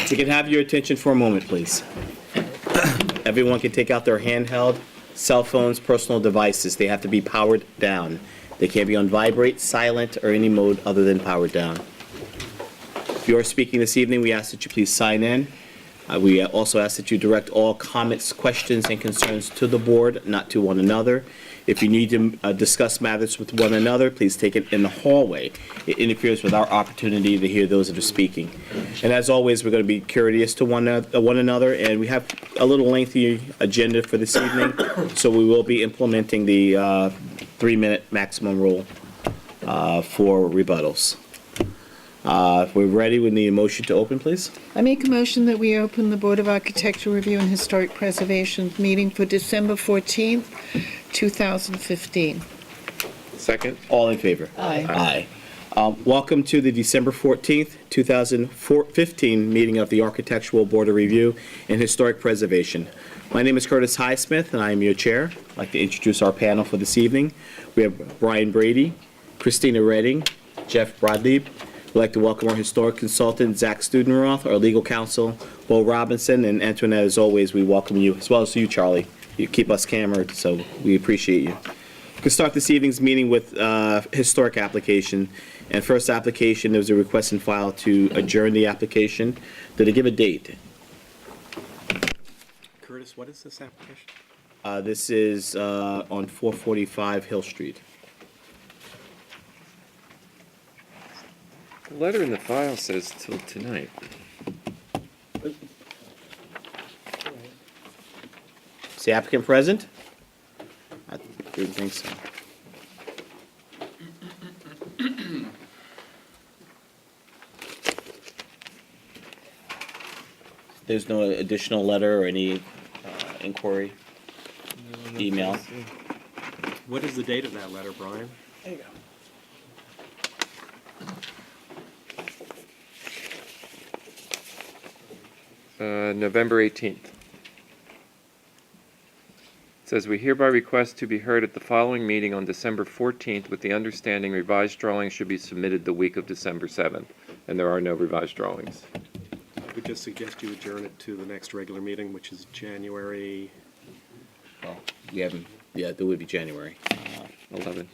We can have your attention for a moment, please. Everyone can take out their handheld, cell phones, personal devices. They have to be powered down. They can't be on vibrate, silent, or any mode other than powered down. If you are speaking this evening, we ask that you please sign in. We also ask that you direct all comments, questions, and concerns to the board, not to one another. If you need to discuss matters with one another, please take it in the hallway. It interferes with our opportunity to hear those that are speaking. And as always, we're going to be courteous to one another, and we have a little lengthy agenda for this evening, so we will be implementing the 3-minute maximum rule for rebuttals. If we're ready, we need a motion to open, please. I make a motion that we open the Board of Architectural Review and Historic Preservation meeting for December 14th, 2015. Second. All in favor? Aye. Aye. Welcome to the December 14th, 2015 meeting of the Architectural Board of Review and Historic Preservation. My name is Curtis Highsmith, and I am your chair. I'd like to introduce our panel for this evening. We have Brian Brady, Christina Redding, Jeff Bradley. We'd like to welcome our historic consultant, Zach Studenroth, our legal counsel, Bo Robinson, and Antoinette, as always, we welcome you, as well as you, Charlie. You keep us cameraed, so we appreciate you. We can start this evening's meeting with historic application. And first application, there was a request and file to adjourn the application. Did it give a date? Curtis, what is this application? This is on 445 Hill Street. The letter in the file says till tonight. Is the applicant present? I didn't think so. There's no additional letter or any inquiry, email? What is the date of that letter, Brian? There you go. November 18th. It says, we hereby request to be heard at the following meeting on December 14th with the understanding revised drawings should be submitted the week of December 7th. And there are no revised drawings. I would just suggest you adjourn it to the next regular meeting, which is January. Well, we haven't, yeah, there would be January. 11th.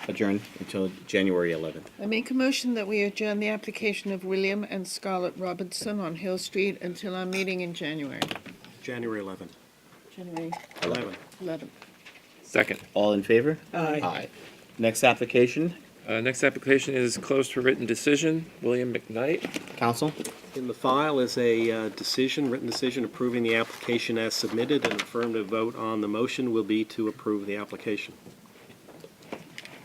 Adjourned until January 11th. I make a motion that we adjourn the application of William and Scarlett Robinson on Hill Street until our meeting in January. January 11th. January 11th. 11th. Second. All in favor? Aye. Aye. Next application, Next application is closed for written decision. William McKnight. council? In the file is a written decision approving the application as submitted. An affirmative vote on the motion will be to approve the application.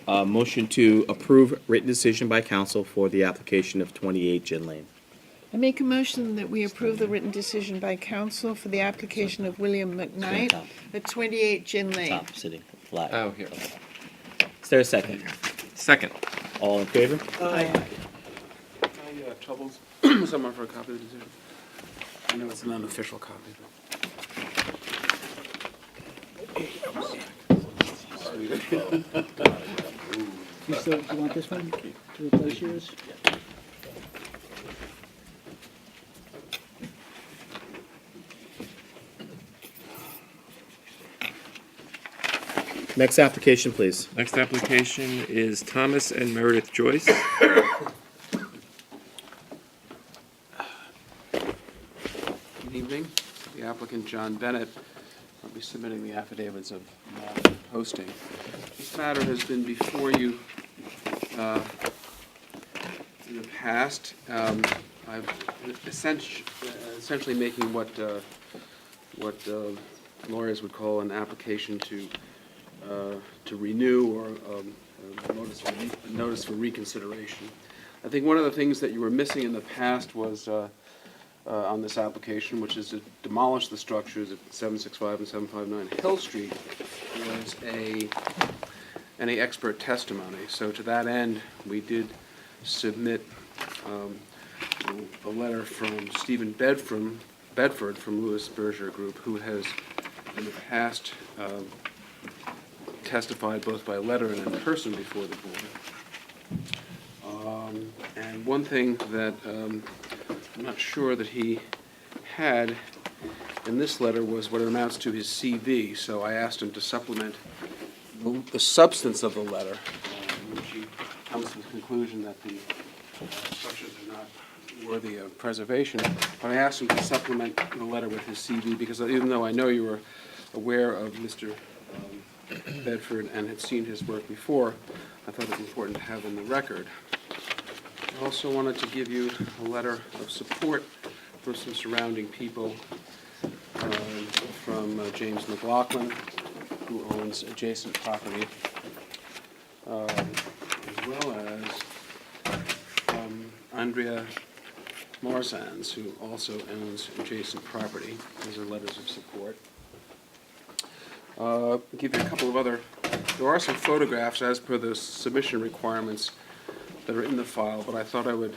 Motion to approve written decision by council for the application of 28 Gin Lane. I make a motion that we approve the written decision by council for the application of William McKnight Top. at 28 Gin Lane. Top, sitting, flat. Oh, here. Is there a second? Second. All in favor? Aye. I troubles someone for a copy of the decision. I know it's an unofficial copy, You still want this one to replace yours? Next application, please. Next application is Thomas and Meredith Joyce. Good evening. The applicant, John Bennett, will be submitting the affidavits of posting. This matter has been before you in the past. I've essentially making what lawyers would call an application to renew or a notice for reconsideration. I think one of the things that you were missing in the past was on this application, which is to demolish the structures at 765 and 759 Hill Street, was any expert testimony. So to that end, we did submit a letter from Stephen Bedford from Lewis Berger Group, who has in the past testified both by letter and in person before the board. And one thing that I'm not sure that he had in this letter was what it amounts to his CV, so I asked him to supplement the substance of the letter, in which he comes to the conclusion that the structures are not worthy of preservation. But I asked him to supplement the letter with his CV, because even though I know you were aware of Mr. Bedford and had seen his work before, I thought it was important to have in the record. I also wanted to give you a letter of support for some surrounding people from James McLaughlin, who owns adjacent property, as well as Andrea Morzans, who also owns adjacent property. These are letters of support. I'll give you a couple of other, there are some photographs as per the submission requirements that are in the file, but I thought I would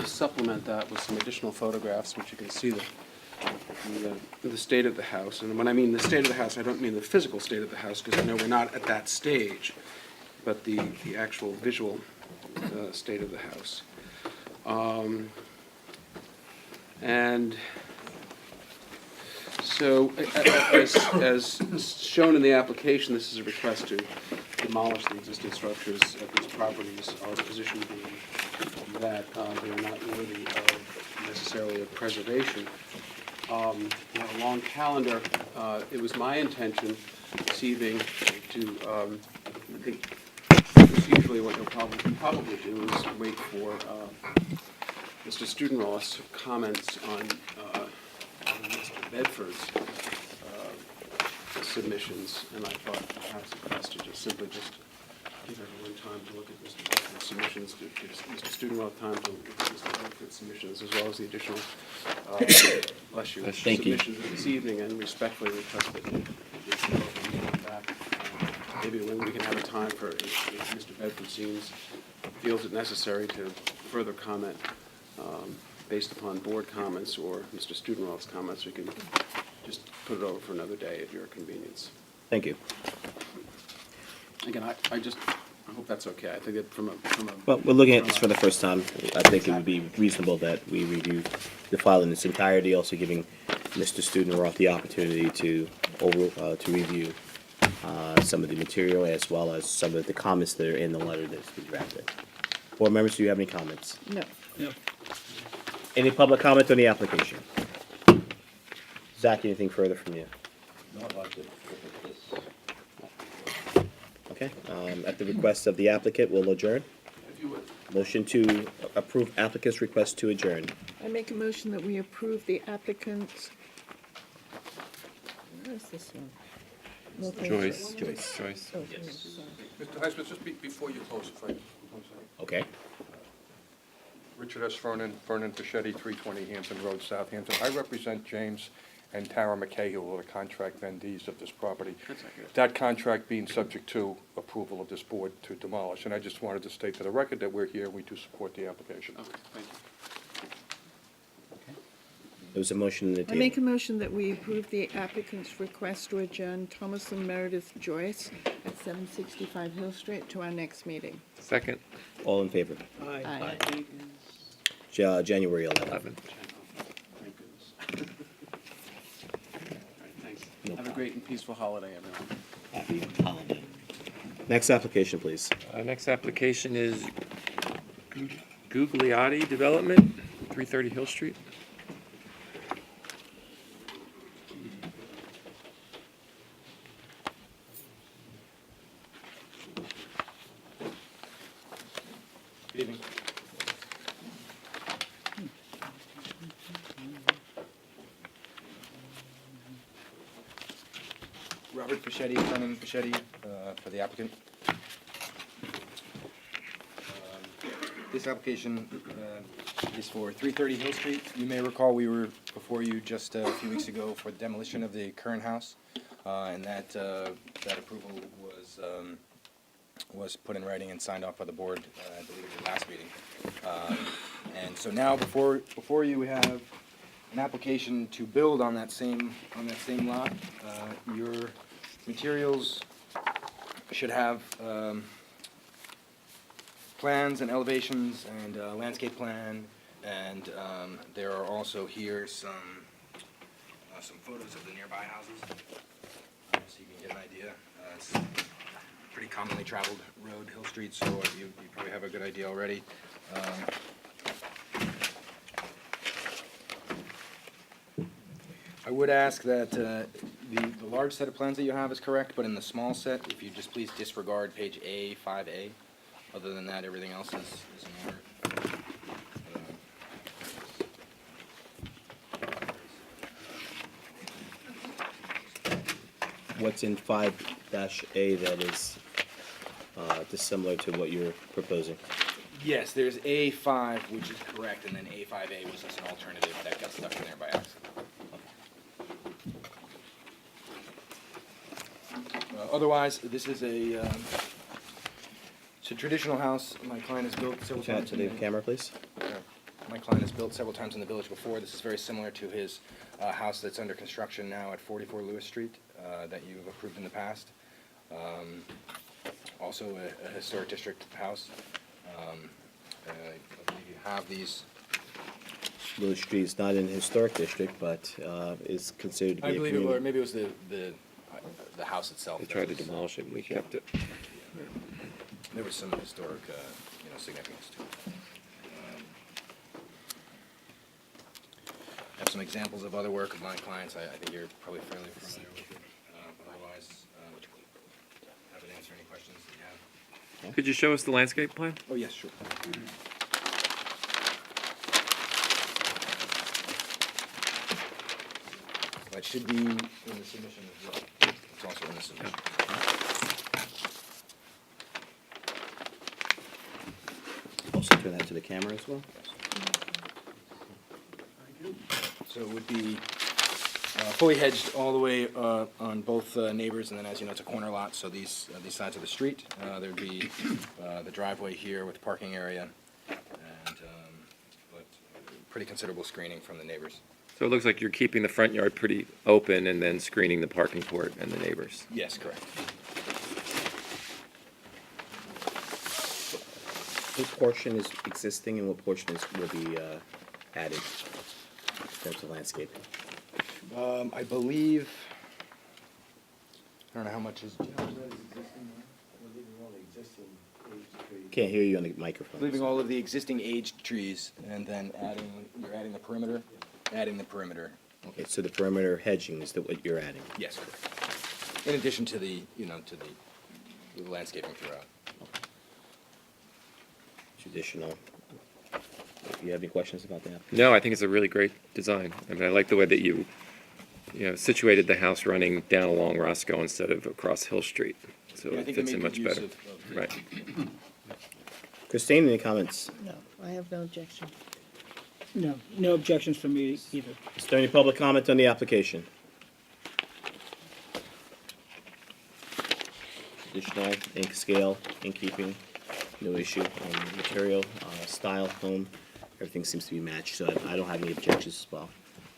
supplement that with some additional photographs, which you can see the state of the house. And when I mean the state of the house, I don't mean the physical state of the house, because I know we're not at that stage, but the actual visual state of the house. And so, as shown in the application, this is a request to demolish the existing structures at these properties, our position being that they are not worthy of necessarily of preservation. We have a long calendar. It was my intention this evening to, I think, procedurally what you'll probably do is wait for Mr. Studenroth's comments on Mr. Bedford's submissions, and I thought perhaps it's best to just give everyone time to look at Mr. Bedford's submissions, to give Mr. Studenroth time to look at Mr. Bedford's submissions, as well as the additional bless you, Thank you. submissions this evening, and respectfully request that you come back. Maybe when we can have a time for, if Mr. Bedford feels it necessary to further comment based upon board comments or Mr. Studenroth's comments, we can just put it over for another day at your convenience. Thank you. Again, I hope that's okay. I think that from a Well, we're looking at this for the first time. I think it would be reasonable that we review the file in its entirety, also giving Mr. Studenroth the opportunity to review some of the material as well as some of the comments that are in the letter that's been drafted. Board members, do you have any comments? No. Any public comment on the application? Zach, anything further from you? No, I'd like to look at this. Okay, at the request of the applicant, we'll adjourn. if you would. Motion to approve applicant's request to adjourn. I make a motion that we approve the applicant's, where is this one? No, thank you. Joyce. Joyce. Joyce. Oh, sorry. Mr. Highsmith, just before you close, if I can. Okay. Richard S. Vernon Fischetti, 320 Hampton Road, Southampton. I represent James and Tara McKay, who are the contract vendees of this property. That's accurate. That contract being subject to approval of this board to demolish. And I just wanted to state for the record that we're here, we do support the application. Okay, thank you. There was a motion on the I table. make a motion that we approve the applicant's request to adjourn Thomas and Meredith Joyce at 765 Hill Street to our next meeting. Second. All in favor? Aye. January 11th. 11. Thank goodness. All right, thanks. No Have a great and peaceful holiday, everyone. Happy holiday. Next application, please. Next application is Gugliotti Development, 330 Hill Street. Good evening. Robert Fischetti, Vernon Fischetti, for the applicant. This application is for 330 Hill Street. You may recall we were before you just a few weeks ago for demolition of the current house, and that approval was put in writing and signed off by the board, I believe, at the last meeting. And so now before you, we have an application to build on that same lot. Your materials should have plans and elevations and landscape plan, and there are also here some photos of the nearby houses, so you can get an idea. It's a pretty commonly traveled road, Hill Street, so you probably have a good idea already. I would ask that the large set of plans that you have is correct, but in the small set, if you just please disregard page A, 5A. Other than that, everything else is in order. What's in 5-A that is dissimilar to what you're proposing? Yes, there's A5, which is correct, and then A5A was just an alternative that got stuck in there by accident. Otherwise, this is it's a traditional house. My client has built several Turn it times. to the camera, please. My client has built several times in the village before. This is very similar to his house that's under construction now at 44 Lewis Street that you've approved in the past. Also a historic district house. I believe you have these. Lewis Street is not in the historic district, but is considered to be I a believe it was, community. maybe it was the house itself. They that tried to was- demolish it, and we kept it. There was some historic, significance to it. I have some examples of other work of my clients. I think you're probably fairly familiar with it. But otherwise, happy to answer any questions that you have. Could you show us the landscape plan? Oh, yes, sure. That should be in the submission as well. It's also in the submission. Also turn that to the camera as well. So it would be fully hedged all the way on both neighbors, and then, as you know, it's a corner lot, so these sides of the street. There'd be the driveway here with parking area, and but pretty considerable screening from the neighbors. So it looks like you're keeping the front yard pretty open and then screening the parking court and the neighbors. Yes, correct. What portion is existing and what portion will be added in terms of landscaping? I believe, I don't know how much is, do you know how much that is existing now? We're leaving all the existing aged trees. Can't hear you on the microphone. Leaving all of the existing aged trees, and then you're adding the perimeter, adding the perimeter. Okay, so the perimeter hedging is what you're adding. Yes, correct. In addition to the landscaping throughout. Traditional. Do you have any questions about that? No, I think it's a really great design. I mean, I like the way that you situated the house running down along Roscoe instead of across Hill Street. So Yeah, I it think they fits in made much good use better. of the- Right. Christine, any comments? No, I have no objection. No, no objections from me either. Is there any public comment on the application? Traditional, ink scale, ink keeping, no issue. Material, style, home, everything seems to be matched, so I don't have any objections as well.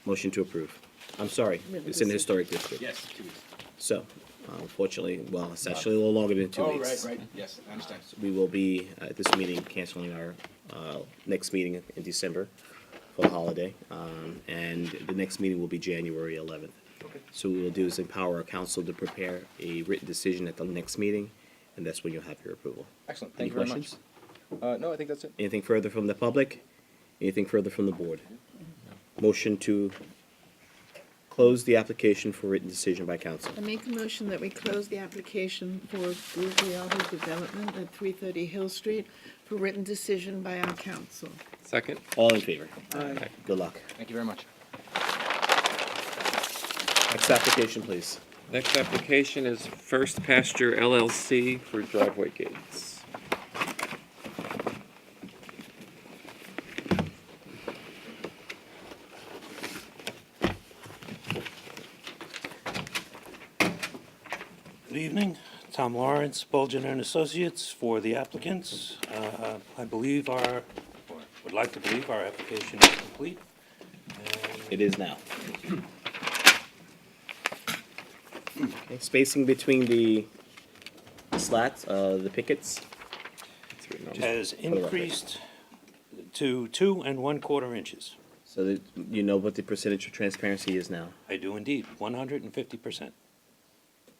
Motion to approve. I'm sorry, it's in the historic district. Yes, 2 weeks. So, unfortunately, well, it's actually a little longer than 2 Oh, weeks. right, yes, I understand. We will be, at this meeting, canceling our next meeting in December for the holiday. And the next meeting will be January 11th. Okay. So what we'll do is empower our council to prepare a written decision at the next meeting, and that's when you'll have your approval. Excellent, Any thank you very much. questions? No, I think that's it. Anything further from the public? Anything further from the board? Motion to close the application for written decision by council. I make a motion that we close the application for Guglielmo Development at 330 Hill Street for written decision by our council. Second? All in favor? Aye. Good luck. Thank you very much. Next application, please. Next application is First Pasture LLC for driveway gates. Good evening, Tom Lawrence, Bolgen and Associates for the applicants. I believe or would like to believe our application is complete. It is now. Okay, spacing between the slats, the pickets, It's written has increased to 2 1/4 inches. So that you know what the percentage of transparency is now. I do indeed, 150%.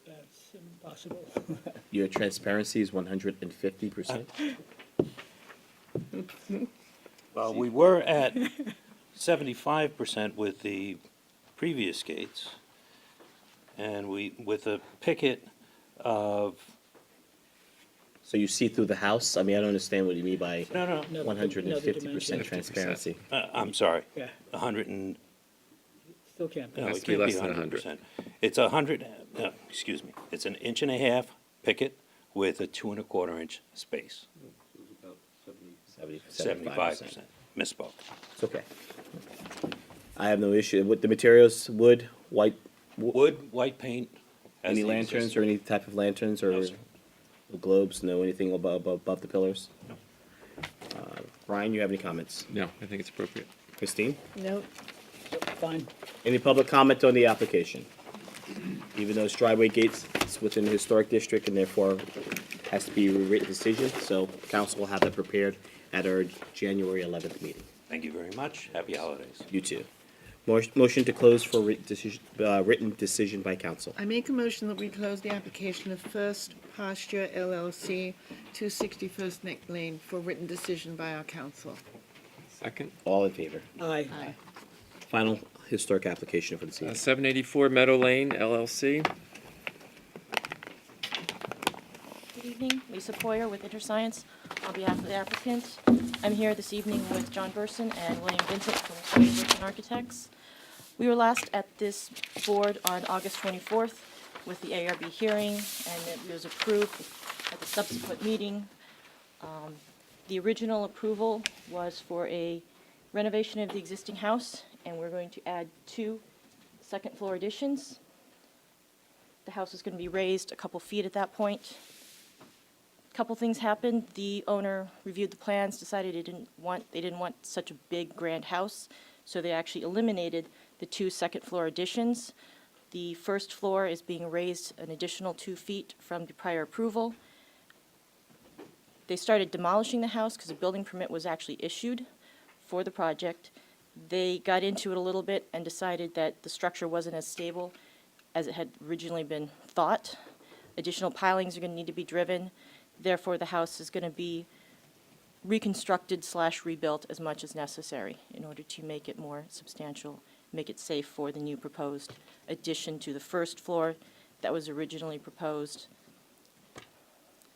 That's impossible. Your transparency is 150%. Well, we were at 75% with the previous gates, and with a picket of, So you see through the house? I mean, I don't understand what you mean by no, No, the- no, the 150% dimension. transparency. I'm sorry, Yeah, 100 and, still can't. no, Has it to be can't be less than 100%. It's 100, no, excuse me, it's 1.5 inches picket with a 2 1/4 inch space, 75%. Misspoke. It's okay. I have no issue with the materials, wood, white, Wood, white paint. as any the lanterns existing- or any type of lanterns or No, sir. globes, no, anything above the pillars? Brian, you have any comments? No, I think it's appropriate. Christine? No, Fine. Any public comment on the application? Even though it's driveway gates, it's within the historic district and therefore has to be a written decision, so council will have that prepared at our January 11th meeting. Thank you very much. Happy holidays. You too. Motion to close for written decision by council. I make a motion that we close the application of First Pasture LLC, 261st Neck Lane, for written decision by our council. Second. All in favor? Aye. Final historic application for this evening. 784 Meadow Lane LLC. Good evening, Lisa Poyer with InterScience on behalf of the applicant. I'm here this evening with John Burson and William Vincent from Poyer Burson Architects. We were last at this board on August 24th with the ARB hearing, and it was approved at the subsequent meeting. The original approval was for a renovation of the existing house, and we're going to add 2 second-floor additions. The house is going to be raised a couple feet at that point. Couple things happened. The owner reviewed the plans, decided they didn't want such a big, grand house, so they actually eliminated the 2 second-floor additions. The first floor is being raised an additional 2 feet from the prior approval. They started demolishing the house because a building permit was actually issued for the project. They got into it a little bit and decided that the structure wasn't as stable as it had originally been thought. Additional pilings are going to need to be driven. Therefore, the house is going to be reconstructed/rebuilt as much as necessary in order to make it more substantial, make it safe for the new proposed addition to the first floor that was originally proposed.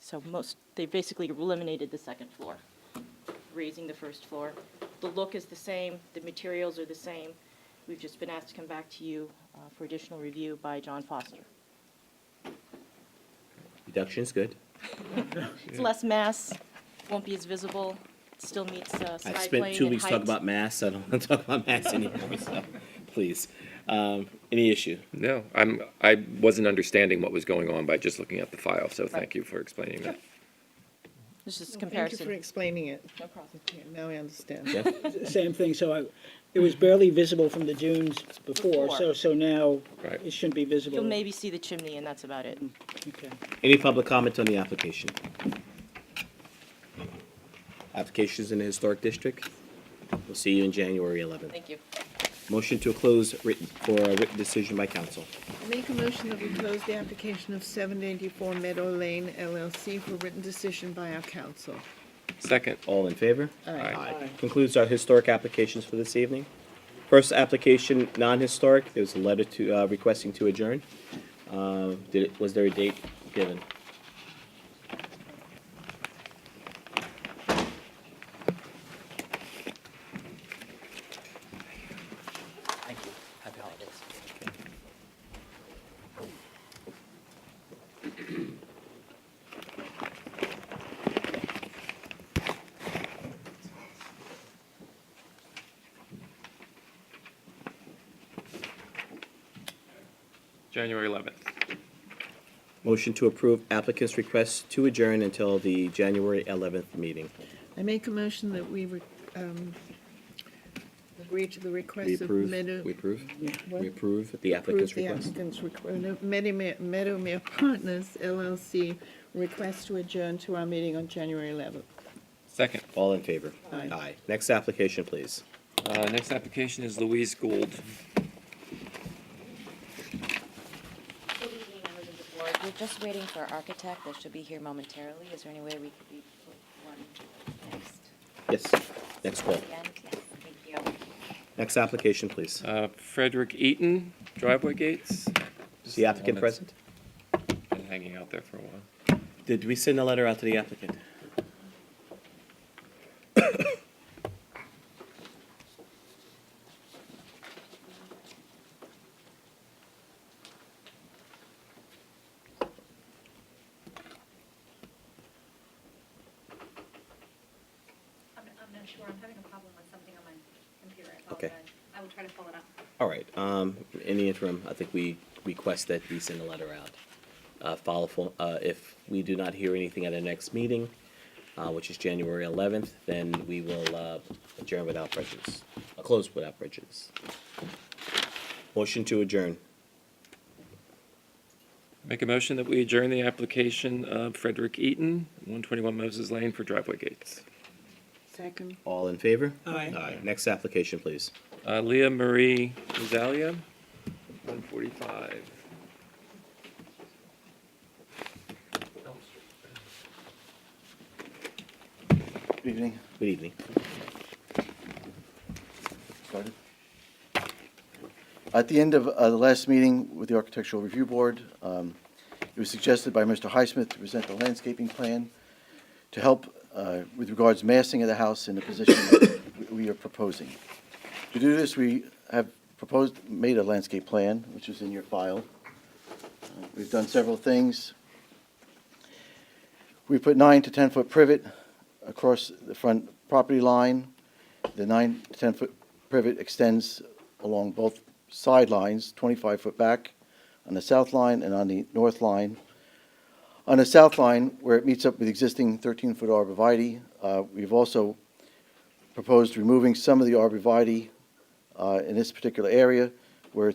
So they basically eliminated the second floor, raising the first floor. The look is the same, the materials are the same. We've just been asked to come back to you for additional review by John Foster. Reduction's good. It's less mass, won't be as visible, it still meets I sky spent plane 2 and weeks talking height. about mass, I don't want to talk about mass anymore, so, please. Any issue? No, I wasn't understanding what was going on by just looking at the file, so thank Right. you for explaining that. This is thank you for comparison. explaining it. No problem. Yeah, now I understand. Jeff? Same thing, so it was barely visible from the dunes before, Before. so now Right. it shouldn't be visible. You'll maybe see the chimney and that's about it. Okay. Any public comment on the application? Applications in the historic district? We'll see you in January 11th. Thank you. Motion to close for a written decision by council. I make a motion that we close the application of 784 Meadow Lane LLC for written decision by our council. Second. All in favor? Aye. Concludes our historic applications for this evening. First application, non-historic, there was a letter to, requesting to adjourn. Was there a date given? Thank you. Happy holidays. January 11th. Motion to approve applicant's request to adjourn until the January 11th meeting. I make a motion that we agree to the We request of approve, Meadow. we approve, What? we approve the applicant's Approve the request. applicant's Meadowmere Partners LLC request to adjourn to our meeting on January 11th. Second. All in favor? Aye. Next application, please. Next application is Louise Gould. Good evening, members of the board. We're just waiting for our architect that should be here momentarily. Is there any way we could be put one next? Yes, next call. Again? Yes, thank you. Next application, please. Frederick Eaton, driveway gates. Is the applicant One that's present? Been hanging out there for a while. Did we send a letter out to the applicant? I'm not sure. I'm having a problem with something on my computer. I Okay. apologize. I will try to pull it up. All right, in the interim, I think we request that we send a letter out. If we do not hear anything at our next meeting, which is January 11th, then we will adjourn without prejudice, close without prejudice. Motion to adjourn. Make a motion that we adjourn the application of Frederick Eaton, 121 Moses Lane for driveway gates. Second. All in favor? Aye. Aye. Next application, please. Leah Marie Rosalia, 145. Good evening. Good evening. Started. At the end of the last meeting with the Architectural Review Board, it was suggested by Mr. Highsmith to present the landscaping plan to help with regards massing of the house in the position that we are proposing. To do this, we have made a landscape plan, which is in your file. We've done several things. We put 9 to 10 foot privet across the front property line. The 9 to 10 foot privet extends along both sidelines, 25 foot back on the south line and on the north line. On the south line, where it meets up with existing 13-foot arborvitae, we've also proposed removing some of the arborvitae in this particular area where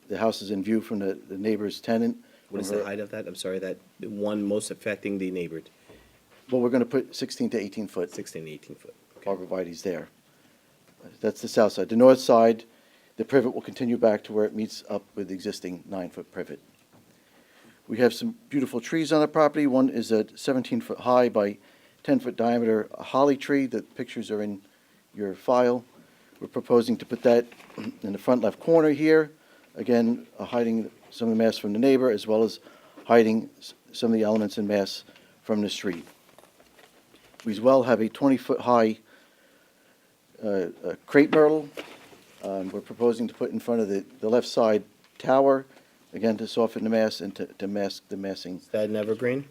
the house is in view from the neighbor's tenant. What is the height of that? I'm sorry, that one most affecting the neighbor, Well, we're going to put 16 to 18 foot 16 to 18 foot. arborvitae's there. That's the south side. The north side, the privet will continue back to where it meets up with the existing 9-foot privet. We have some beautiful trees on the property. One is a 17-foot high by 10-foot diameter holly tree. The pictures are in your file. We're proposing to put that in the front left corner here, again, hiding some of the mass from the neighbor, as well as hiding some of the elements in mass from the street. We as well have a 20-foot high crepe myrtle. We're proposing to put in front of the left side tower, again, to soften the mass and to mask the massing. Is that an evergreen?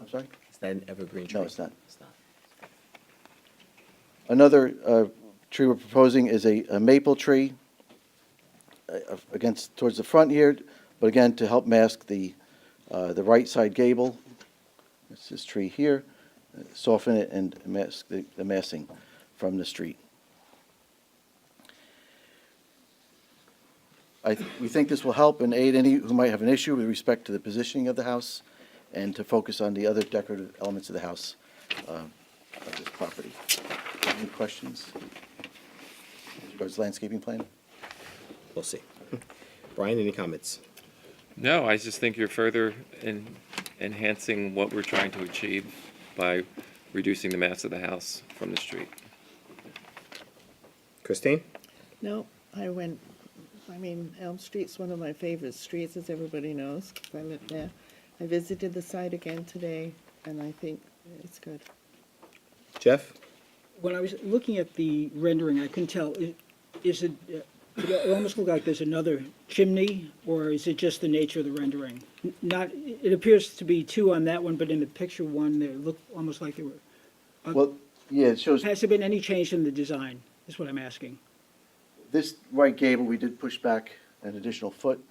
I'm sorry? Is that an evergreen tree? No, it's not. It's not. Another tree we're proposing is a maple tree towards the front here, but again, to help mask the right side gable. It's this tree here, soften it and mask the massing from the street. We think this will help and aid any who might have an issue with respect to the positioning of the house and to focus on the other decorative elements of the house of this property. Any questions as regards to landscaping plan? We'll see. Brian, any comments? No, I just think you're further enhancing what we're trying to achieve by reducing the mass of the house from the street. Christine? No, Elm Street's one of my favorite streets, as everybody knows, 'cause I live there. I visited the site again today, and I think it's good. Jeff? When I was looking at the rendering, I couldn't tell, is it, it almost looked like there's another chimney, or is it just the nature of the rendering? Not, it appears to be two on that one, but in the picture one, they look almost like they were. Well, yeah, it shows Has there been any change in the design, is what I'm asking. this right gable, we did push back an additional foot.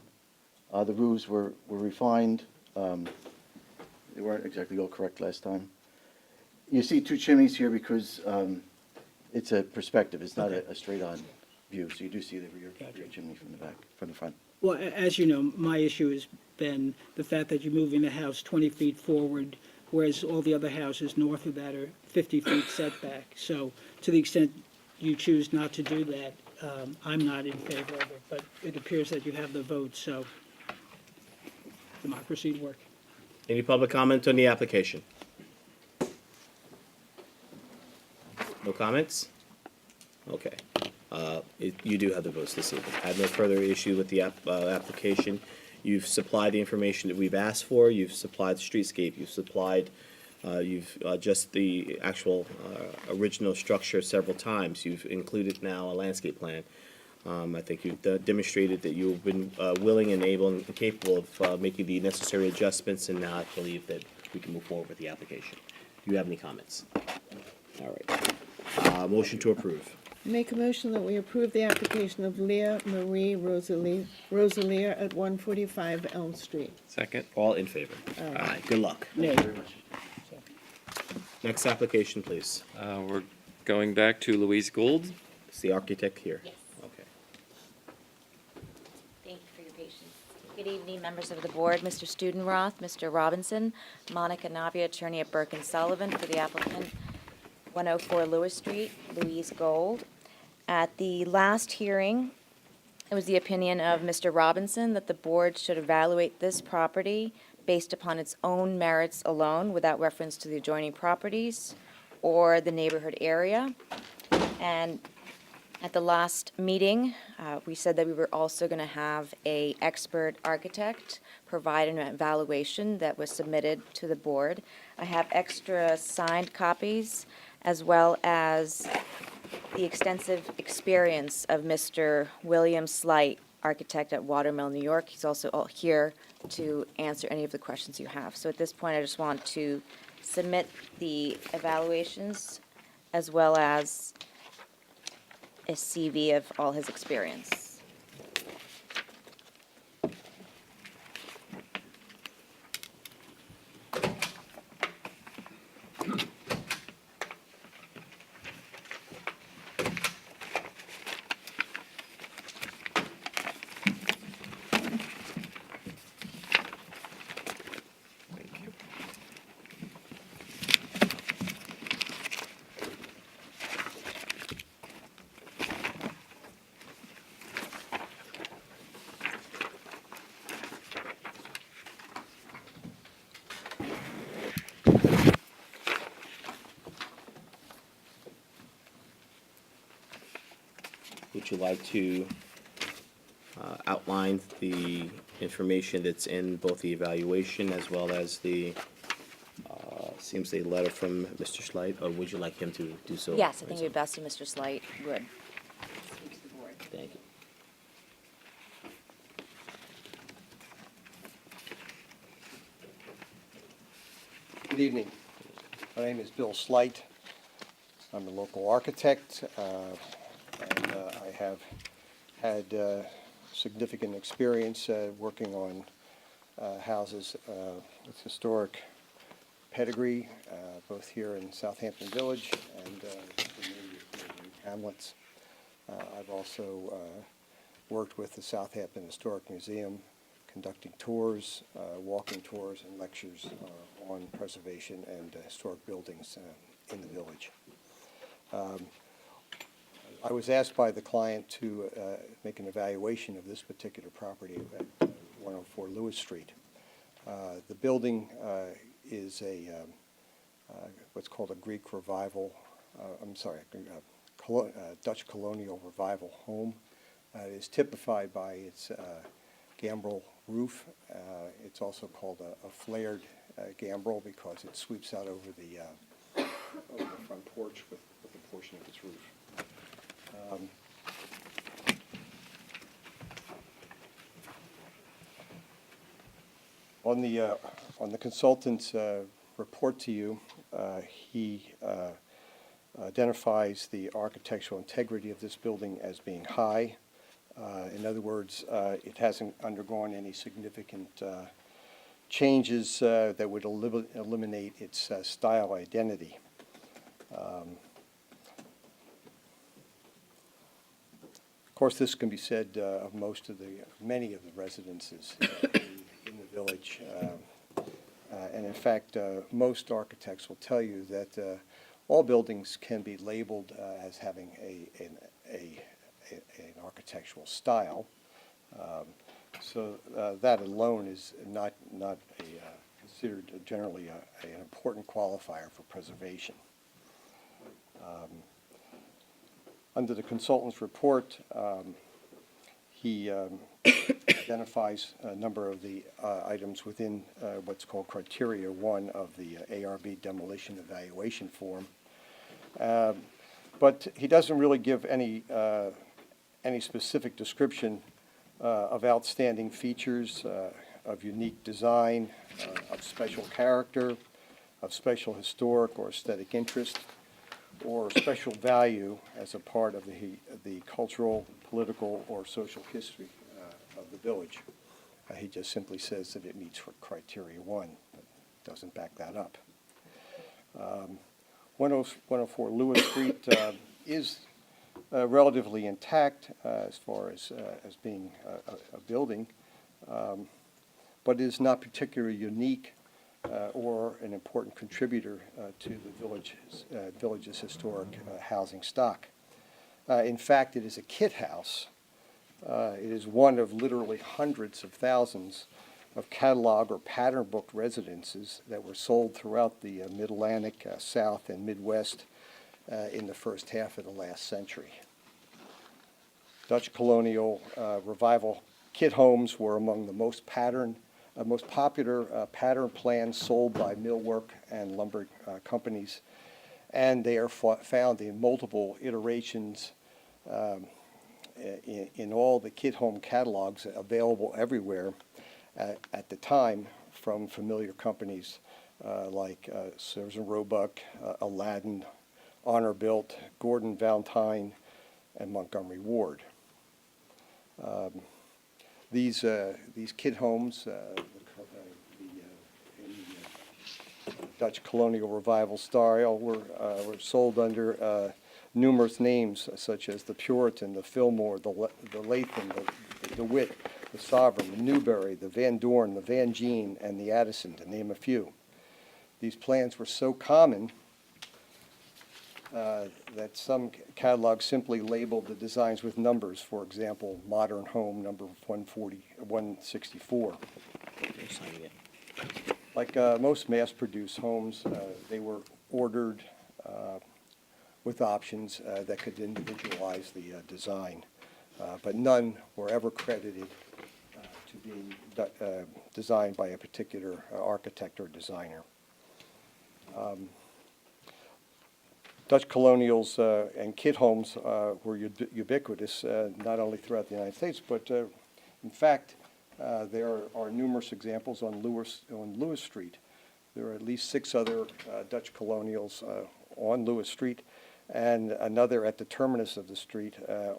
The roofs were refined. They weren't exactly all correct last time. You see two chimneys here because it's a perspective. It's not a straight-on view, so you do see the rear chimney from the back, from the front. Well, as you know, my issue has been the fact that you're moving the house 20 feet forward whereas all the other houses north of that are 50 feet setback. So to the extent you choose not to do that, I'm not in favor of it, but it appears that you have the vote, so democracy would work. Any public comment on the application? No comments? Okay. You do have the votes this evening. I have no further issue with the application. You've supplied the information that we've asked for. You've supplied the streetscape. You've supplied, just the actual original structure several times. You've included now a landscape plan. I think you've demonstrated that you've been willing and able and capable of making the necessary adjustments, and now I believe that we can move forward with the application. Do you have any comments? All right. Motion to approve. Make a motion that we approve the application of Leah Marie Rosalier at 145 Elm Street. Second? All in favor? Aye. Good luck. Nay. Next application, please. We're going back to Louise Gould. Is the architect here? Yes. Okay. Thank you for your patience. Good evening, members of the board, Mr. Studenroth, Mr. Robinson, Monica Navia, attorney at Burke and Sullivan for the applicant, 104 Lewis Street, Louise Gould. At the last hearing, it was the opinion of Mr. Robinson that the board should evaluate this property based upon its own merits alone without reference to the adjoining properties or the neighborhood area. And at the last meeting, we said that we were also going to have an expert architect provide an evaluation that was submitted to the board. I have extra signed copies as well as the extensive experience of Mr. William Slight, architect at Watermill, New York. He's also here to answer any of the questions you have. So at this point, I just want to submit the evaluations as well as a CV of all his experience. Would you like to outline the information that's in both the evaluation as well as the, seems a letter from Mr. Slight, or would you like him to do so? Yes, I think it would be best if Mr. Slight would speak to the board. Thank you. Good evening. My name is Bill Slight. I'm a local architect, and I have had significant experience working on houses with historic pedigree, both here in Southampton Village and in Hamlets. I've also worked with the Southampton Historic Museum, conducting tours, walking tours, and lectures on preservation and historic buildings in the village. I was asked by the client to make an evaluation of this particular property at 104 Lewis Street. The building is a what's called a Greek revival, Dutch colonial revival home. It is typified by its gambrel roof. It's also called a flared gambrel because it sweeps out over the front porch with a portion of its roof. On the consultant's report to you, he identifies the architectural integrity of this building as being high. In other words, it hasn't undergone any significant changes that would eliminate its style identity. Of course, this can be said of many of the residences in the village. And in fact, most architects will tell you that all buildings can be labeled as having an architectural style. So that alone is not considered generally an important qualifier for preservation. Under the consultant's report, he identifies a number of the items within what's called Criteria 1 of the ARB Demolition Evaluation Form. But he doesn't really give any specific description of outstanding features, of unique design, of special character, of special historic or aesthetic interest, or special value as a part of the cultural, political, or social history of the village. He just simply says that it meets for Criteria 1, but doesn't back that up. 104 Lewis Street is relatively intact as far as being a building, but is not particularly unique or an important contributor to the village's historic housing stock. In fact, it is a kit house. It is one of literally hundreds of thousands of catalog or pattern book residences that were sold throughout the Mid-Atlantic, South, and Midwest in the first half of the last century. Dutch colonial revival kit homes were among the most popular pattern plans sold by millwork and lumber companies, and they are found in multiple iterations in all the kit home catalogs available everywhere at the time from familiar companies like Sears and Roebuck, Aladdin, Honor Built, Gordon Valentine, and Montgomery Ward. These kit homes, Dutch colonial revival style, were sold under numerous names such as the Puritan, the Fillmore, the Latham, the DeWitt, the Sovereign, the Newberry, the Van Dorn, the Van Gene, and the Addison, to name a few. These plans were so common that some catalogs simply labeled the designs with numbers. For example, Modern Home number 164. Like most mass-produced homes, they were ordered with options that could individualize the design, but none were ever credited to being designed by a particular architect or designer. Dutch colonials and kit homes were ubiquitous, not only throughout the United States, but in fact, there are numerous examples on Lewis Street. There are at least 6 other Dutch colonials on Lewis Street, and another at the terminus of the street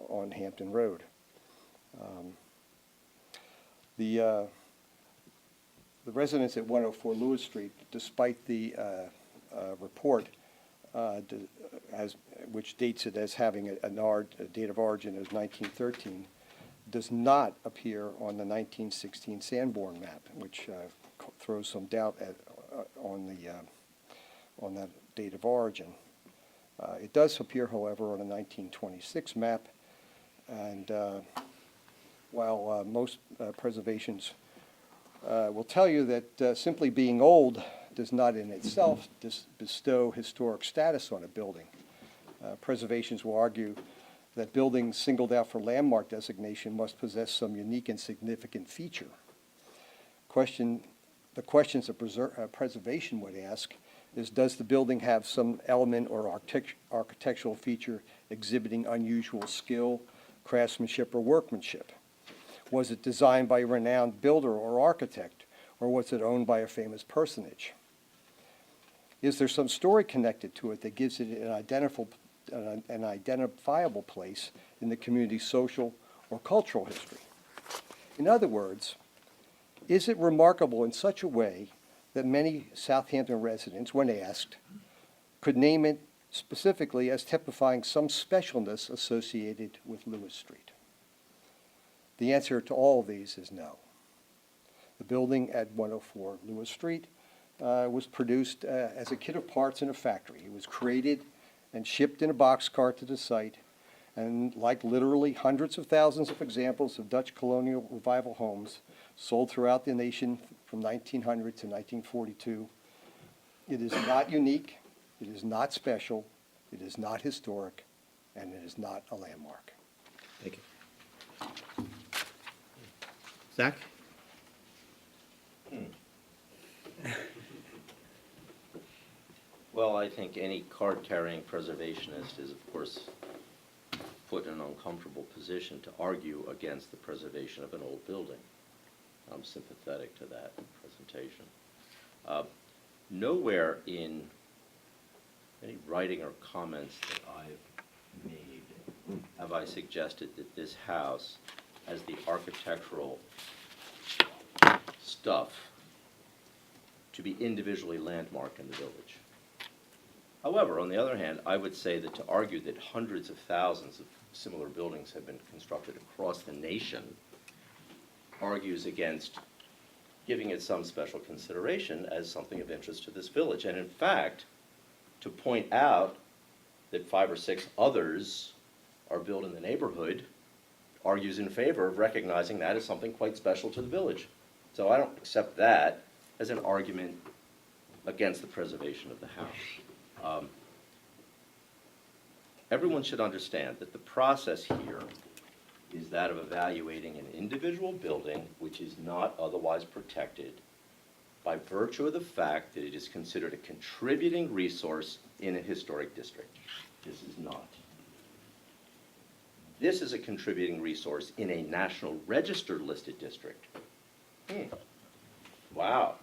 on Hampton Road. The residents at 104 Lewis Street, despite the report, which dates it as having a date of origin as 1913, does not appear on the 1916 Sanborn map, which throws some doubt on that date of origin. It does appear, however, on a 1926 map, and while most preservations will tell you that simply being old does not in itself bestow historic status on a building, preservations will argue that buildings singled out for landmark designation must possess some unique and significant feature. The questions that preservation would ask is, does the building have some element or architectural feature exhibiting unusual skill, craftsmanship, or workmanship? Was it designed by a renowned builder or architect, or was it owned by a famous personage? Is there some story connected to it that gives it an identifiable place in the community's social or cultural history? In other words, is it remarkable in such a way that many Southampton residents, when asked, could name it specifically as typifying some specialness associated with Lewis Street? The answer to all of these is no. The building at 104 Lewis Street was produced as a kit of parts in a factory. It was created and shipped in a boxcar to the site. And like literally hundreds of thousands of examples of Dutch colonial revival homes sold throughout the nation from 1900 to 1942, it is not unique, it is not special, it is not historic, and it is not a landmark. Thank you. Zach? Well, I think any card-carrying preservationist is, of course, put in an uncomfortable position to argue against the preservation of an old building. I'm sympathetic to that presentation. Nowhere in any writing or comments that I've made have I suggested that this house has the architectural stuff to be individually landmarked in the village. However, on the other hand, I would say that to argue that hundreds of thousands of similar buildings have been constructed across the nation argues against giving it some special consideration as something of interest to this village. And in fact, to point out that 5 or 6 others are built in the neighborhood argues in favor of recognizing that as something quite special to the village. So I don't accept that as an argument against the preservation of the house. Everyone should understand that the process here is that of evaluating an individual building which is not otherwise protected by virtue of the fact that it is considered a contributing resource in a historic district. This is not. This is a contributing resource in a National Register listed district. Wow.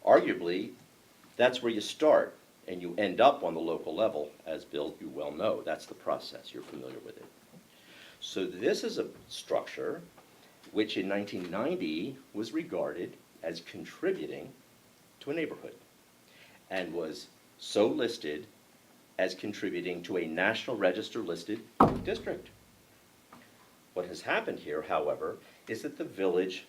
Arguably, that's where you start, and you end up on the local level, as Bill, you well know. That's the process. You're familiar with it. So this is a structure which in 1990 was regarded as contributing to a neighborhood and was so listed as contributing to a National Register listed district. What has happened here, however, is that the village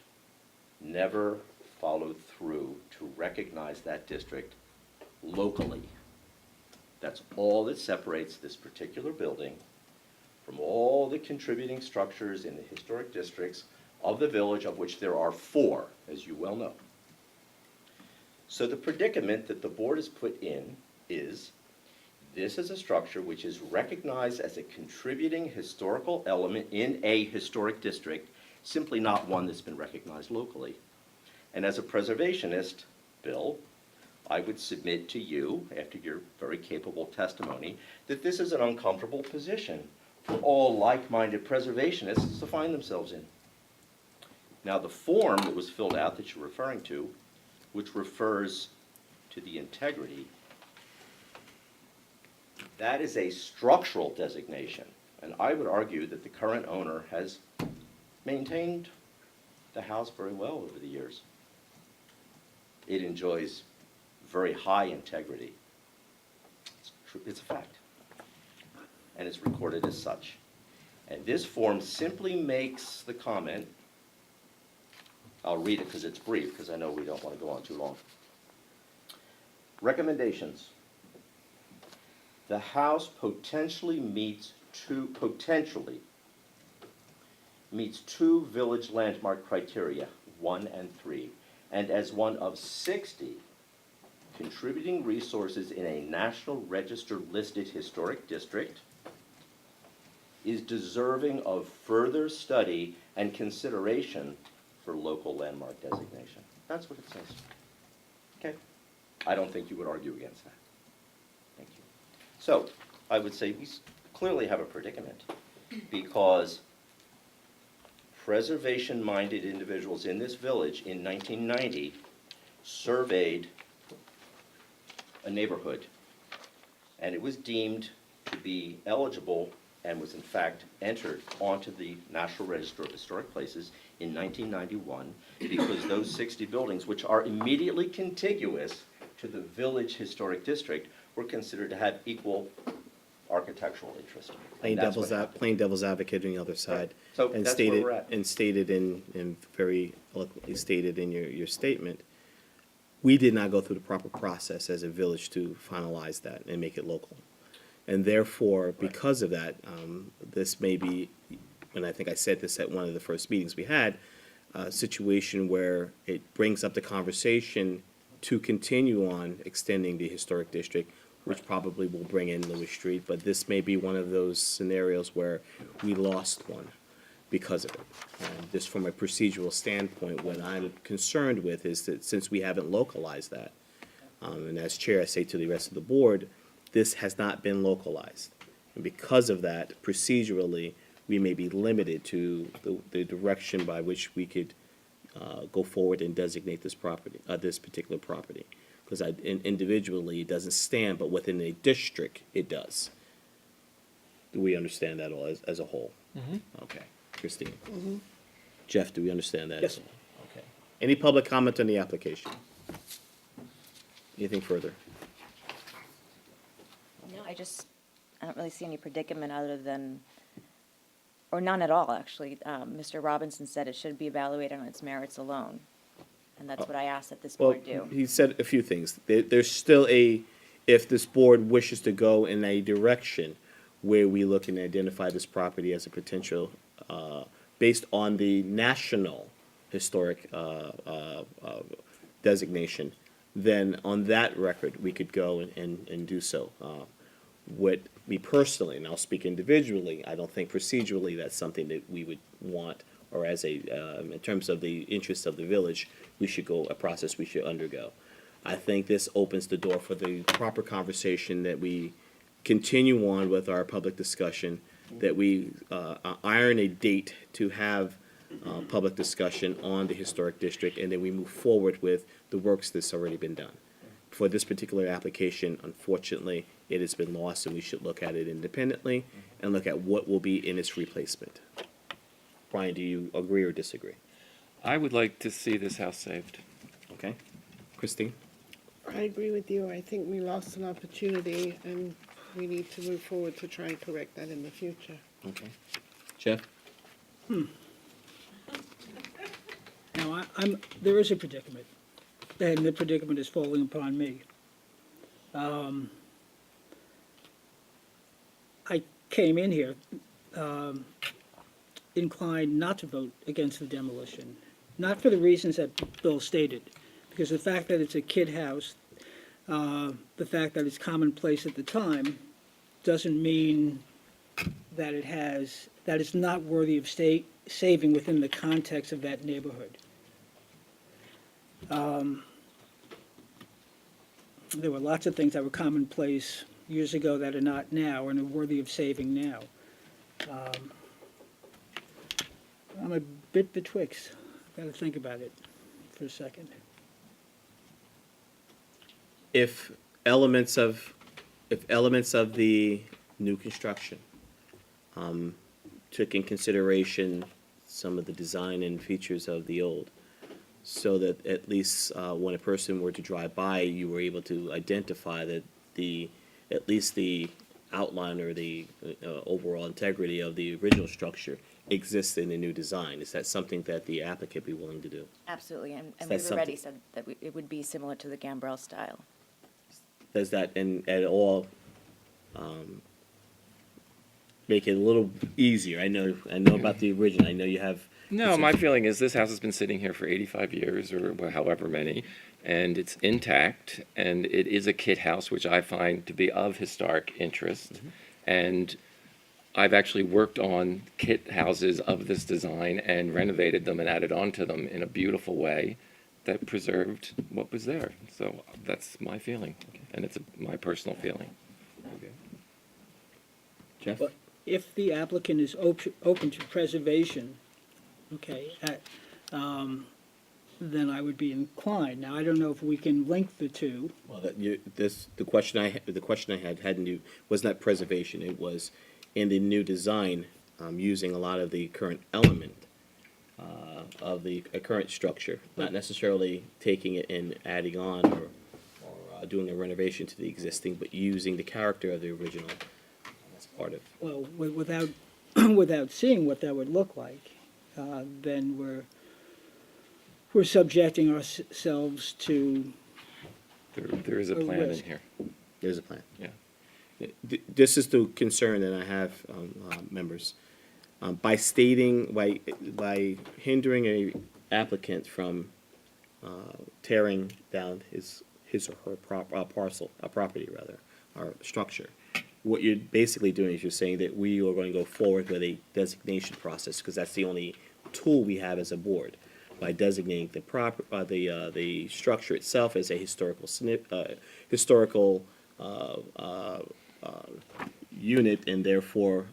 never followed through to recognize that district locally. That's all that separates this particular building from all the contributing structures in the historic districts of the village, of which there are 4, as you well know. So the predicament that the board has put in is, this is a structure which is recognized as a contributing historical element in a historic district, simply not one that's been recognized locally. And as a preservationist, Bill, I would submit to you, after your very capable testimony, that this is an uncomfortable position for all like-minded preservationists to find themselves in. Now, the form that was filled out that you're referring to, which refers to the integrity, that is a structural designation. And I would argue that the current owner has maintained the house very well over the years. It enjoys very high integrity. It's a fact. And it's recorded as such. And this form simply makes the comment, I'll read it because it's brief, because I know we don't want to go on too long. Recommendations. The house potentially meets two village landmark criteria, 1 and 3, and as one of 60 contributing resources in a National Register listed historic district, is deserving of further study and consideration for local landmark designation. That's what it says. Okay? I don't think you would argue against that. Thank you. So, I would say we clearly have a predicament because preservation-minded individuals in this village in 1990 surveyed a neighborhood, and it was deemed to be eligible and was in fact entered onto the National Register of Historic Places in 1991 because those 60 buildings, which are immediately contiguous to the village historic district, were considered to have equal architectural interest. Plain devil's advocate on the other side. So And that's stated, where we're at. and stated in very eloquently stated in your statement, we did not go through the proper process as a village to finalize that and make it local. And therefore, because of that, this may be, and I think I said this at one of the first meetings we had, a situation where it brings up the conversation to continue on extending the historic district, which probably will bring in Lewis Street, but this may be one of those scenarios where we lost one because of it. And just from a procedural standpoint, what I'm concerned with is that since we haven't localized that, and as chair, I say to the rest of the board, this has not been localized. And because of that, procedurally, we may be limited to the direction by which we could go forward and designate this property, this particular property. Because individually, it doesn't stand, but within a district, it does. Do we understand that all as a whole? Okay. Christine? Jeff, do we understand that? Yes. Okay. Any public comment on the application? Anything further? No, I don't really see any predicament other than, or none at all, actually. Mr. Robinson said it should be evaluated on its merits alone, and that's what I asked that this Well, board do. he said a few things. There's still if this board wishes to go in a direction where we look and identify this property as a potential, based on the national historic designation, then on that record, we could go and do so. What me personally, and I'll speak individually, I don't think procedurally that's something that we would want, or as in terms of the interests of the village, we should go, a process we should undergo. I think this opens the door for the proper conversation that we continue on with our public discussion, that we iron a date to have public discussion on the historic district, and then we move forward with the works that's already been done. For this particular application, unfortunately, it has been lost, and we should look at it independently and look at what will be in its replacement. Brian, do you agree or disagree? I would like to see this house saved. Okay. Christine? I agree with you. I think we lost an opportunity, and we need to move forward to try and correct that in the future. Okay. Jeff? Now, there is a predicament, and the predicament is falling upon me. I came in here inclined not to vote against the demolition, not for the reasons that Bill stated, because the fact that it's a kid house, the fact that it's commonplace at the time, doesn't mean that it's not worthy of saving within the context of that neighborhood. There were lots of things that were commonplace years ago that are not now and are worthy of saving now. I'm a bit betwixt. I've got to think about it for a second. If elements of the new construction took in consideration some of the design and features of the old, so that at least when a person were to drive by, you were able to identify that at least the outline or the overall integrity of the original structure exists in the new design. Is that something that the applicant be willing to do? Absolutely, and Is we've that already something- said that it would be similar to the Gambrell style. Does that at all make it a little easier? I know about the original. I know you have. No, my feeling is this house has been sitting here for 85 years or however many, and it's intact, and it is a kit house, which I find to be of historic interest. And I've actually worked on kit houses of this design and renovated them and added on to them in a beautiful way that preserved what was there. So that's my feeling, and it's my personal feeling. Jeff? But if the applicant is open to preservation, okay, then I would be inclined. Now, I don't know if we can link the two. Well, the question I had was not preservation. It was in the new design, using a lot of the current element of the current structure, not necessarily taking it and adding on or doing a renovation to the existing, but using the character of the original as part of. Well, without without seeing what that would look like, then we're subjecting ourselves to There is a A plan in risk. here, There's a plan. yeah. This is the concern that I have, members. By stating, by hindering a applicant from tearing down his or her property rather, or structure, what you're basically doing is you're saying that we are going to go forward with a designation process, because that's the only tool we have as a board, by designating the structure itself as a historical unit, and therefore,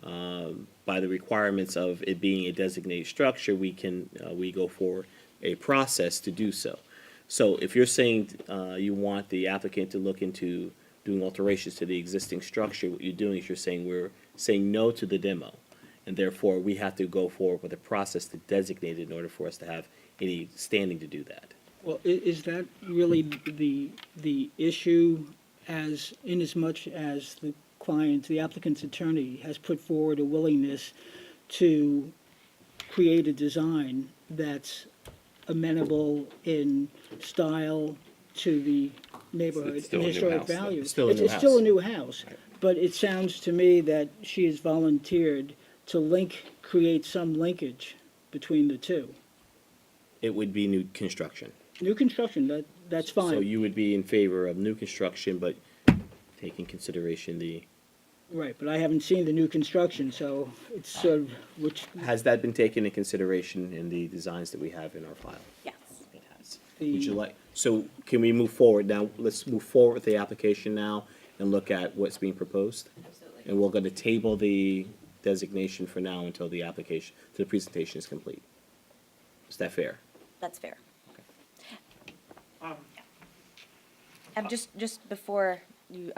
by the requirements of it being a designated structure, we go for a process to do so. So if you're saying you want the applicant to look into doing alterations to the existing structure, what you're doing is you're saying we're saying no to the demo, and therefore we have to go forward with a process to designate it in order for us to have any standing to do that. Well, is that really the issue, as inasmuch as the client, the applicant's attorney, has put forward a willingness to create a design that's amenable in style to the neighborhood It's still and a new historic house, though. value? It's still a new It's still house. a new house, but it sounds to me that she has volunteered to create some linkage between the two. It would be new construction. New construction, that's fine. So you would be in favor of new construction, but take in consideration Right, but I haven't seen the new construction, so it's sort of, has that been taken into consideration in the designs that we have in our file? Yes. It has. Would you so can we move forward now? Let's move forward with the application now and look at what's being proposed. Absolutely. And we're going to table the designation for now until the application, till the presentation is complete. Is that fair? That's fair. Just before you,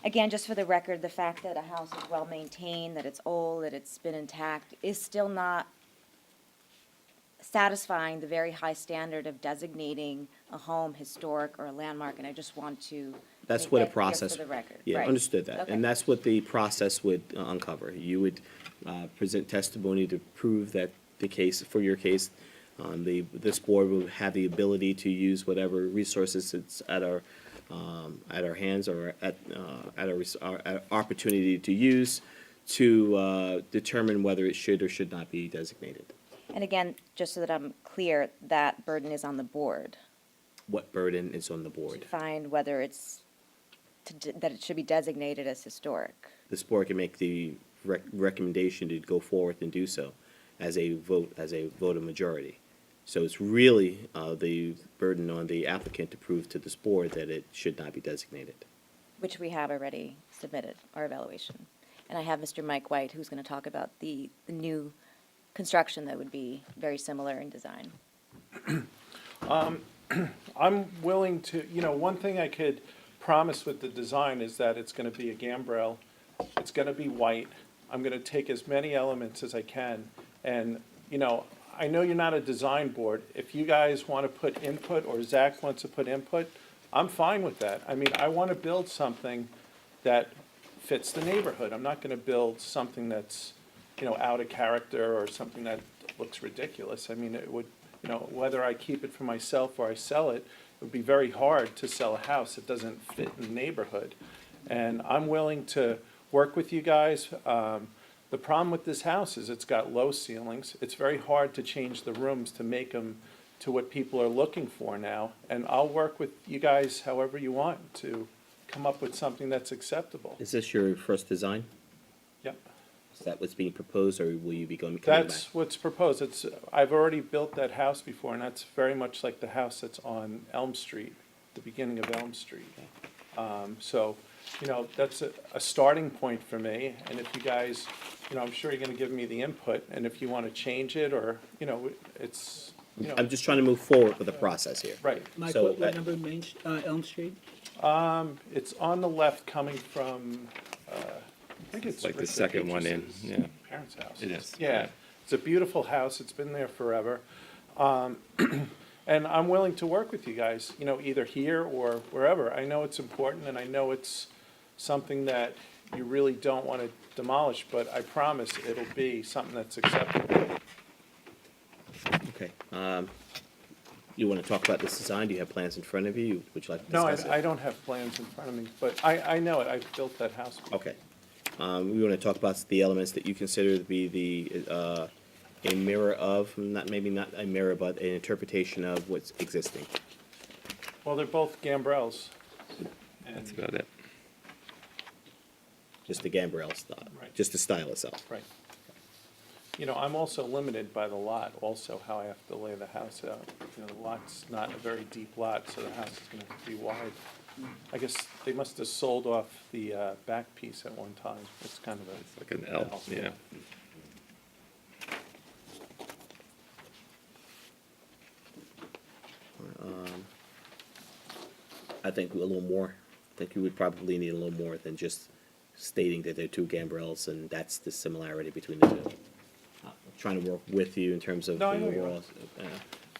again, just for the record, the fact that a house is well-maintained, that it's old, that it's been intact, is still not satisfying the very high standard of designating a home historic or a landmark, and I just want to That's make what a that clear process. for the record. Yeah, Right. understood that. Okay. And that's what the process would uncover. You would present testimony to prove that the case, for your case, this board will have the ability to use whatever resources it's at our hands, or at our opportunity to use to determine whether it should or should not be designated. And again, just so that I'm clear, that burden is on the board What burden is on the to board? find whether that it should be designated as historic. This board can make the recommendation to go forward and do so as a vote of majority. So it's really the burden on the applicant to prove to this board that it should not be designated. Which we have already submitted, our evaluation. And I have Mr. Mike White, who's going to talk about the new construction that would be very similar in design. I'm willing to, one thing I could promise with the design is that it's gonna be a gambrel, it's gonna be white, I'm gonna take as many elements as I can, and, I know you're not a design board, if you guys wanna put input, or Zach wants to put input, I'm fine with that. I mean, I wanna build something that fits the neighborhood, I'm not gonna build something that's, out of character, or something that looks ridiculous. I mean, it would, whether I keep it for myself or I sell it, it would be very hard to sell a house that doesn't fit in the neighborhood. And I'm willing to work with you guys. The problem with this house is it's got low ceilings. It's very hard to change the rooms to make them to what people are looking for now. And I'll work with you guys however you want to come up with something that's acceptable. Is this your first design? Yep. Is that what's being proposed, or will you be coming back? That's what's proposed. I've already built that house before, and that's very much like the house that's on Elm Street, the beginning of Elm Street. So, that's a starting point for me, and if you guys, I'm sure you're gonna give me the input, and if you wanna change it, or, it's, I'm just trying to move forward with the process here. right. Mike, So, what number Elm Street? It's on the left coming from, I think it's Like the Richard second one in, H's yeah. parents' house. It is, Yeah, yeah. it's a beautiful house, it's been there forever. And I'm willing to work with you guys, either here or wherever. I know it's important, and I know it's something that you really don't want to demolish, but I promise it'll be something that's acceptable. Okay. You want to talk about this design? Do you have plans in front of you? Would you like to No, discuss it? I don't have plans in front of me, but I know it. I've built that house before. Okay. We want to talk about the elements that you consider to be a mirror of, maybe not a mirror, but an interpretation of what's existing. Well, they're both gambrels. That's about it. Just the gambrel style, Right. just the style itself. Right. You know, I'm also limited by the lot, also how I have to lay the house out. You know, the lot's not a very deep lot, so the house is gonna have to be wide. I guess they must have sold off the back piece at one time. It's kind of It's like an L, yeah. I think a little more. I think you would probably need a little more than just stating that they're two gambrels and that's the similarity between the two. Trying to work with you in terms of the No, I know you are. overall.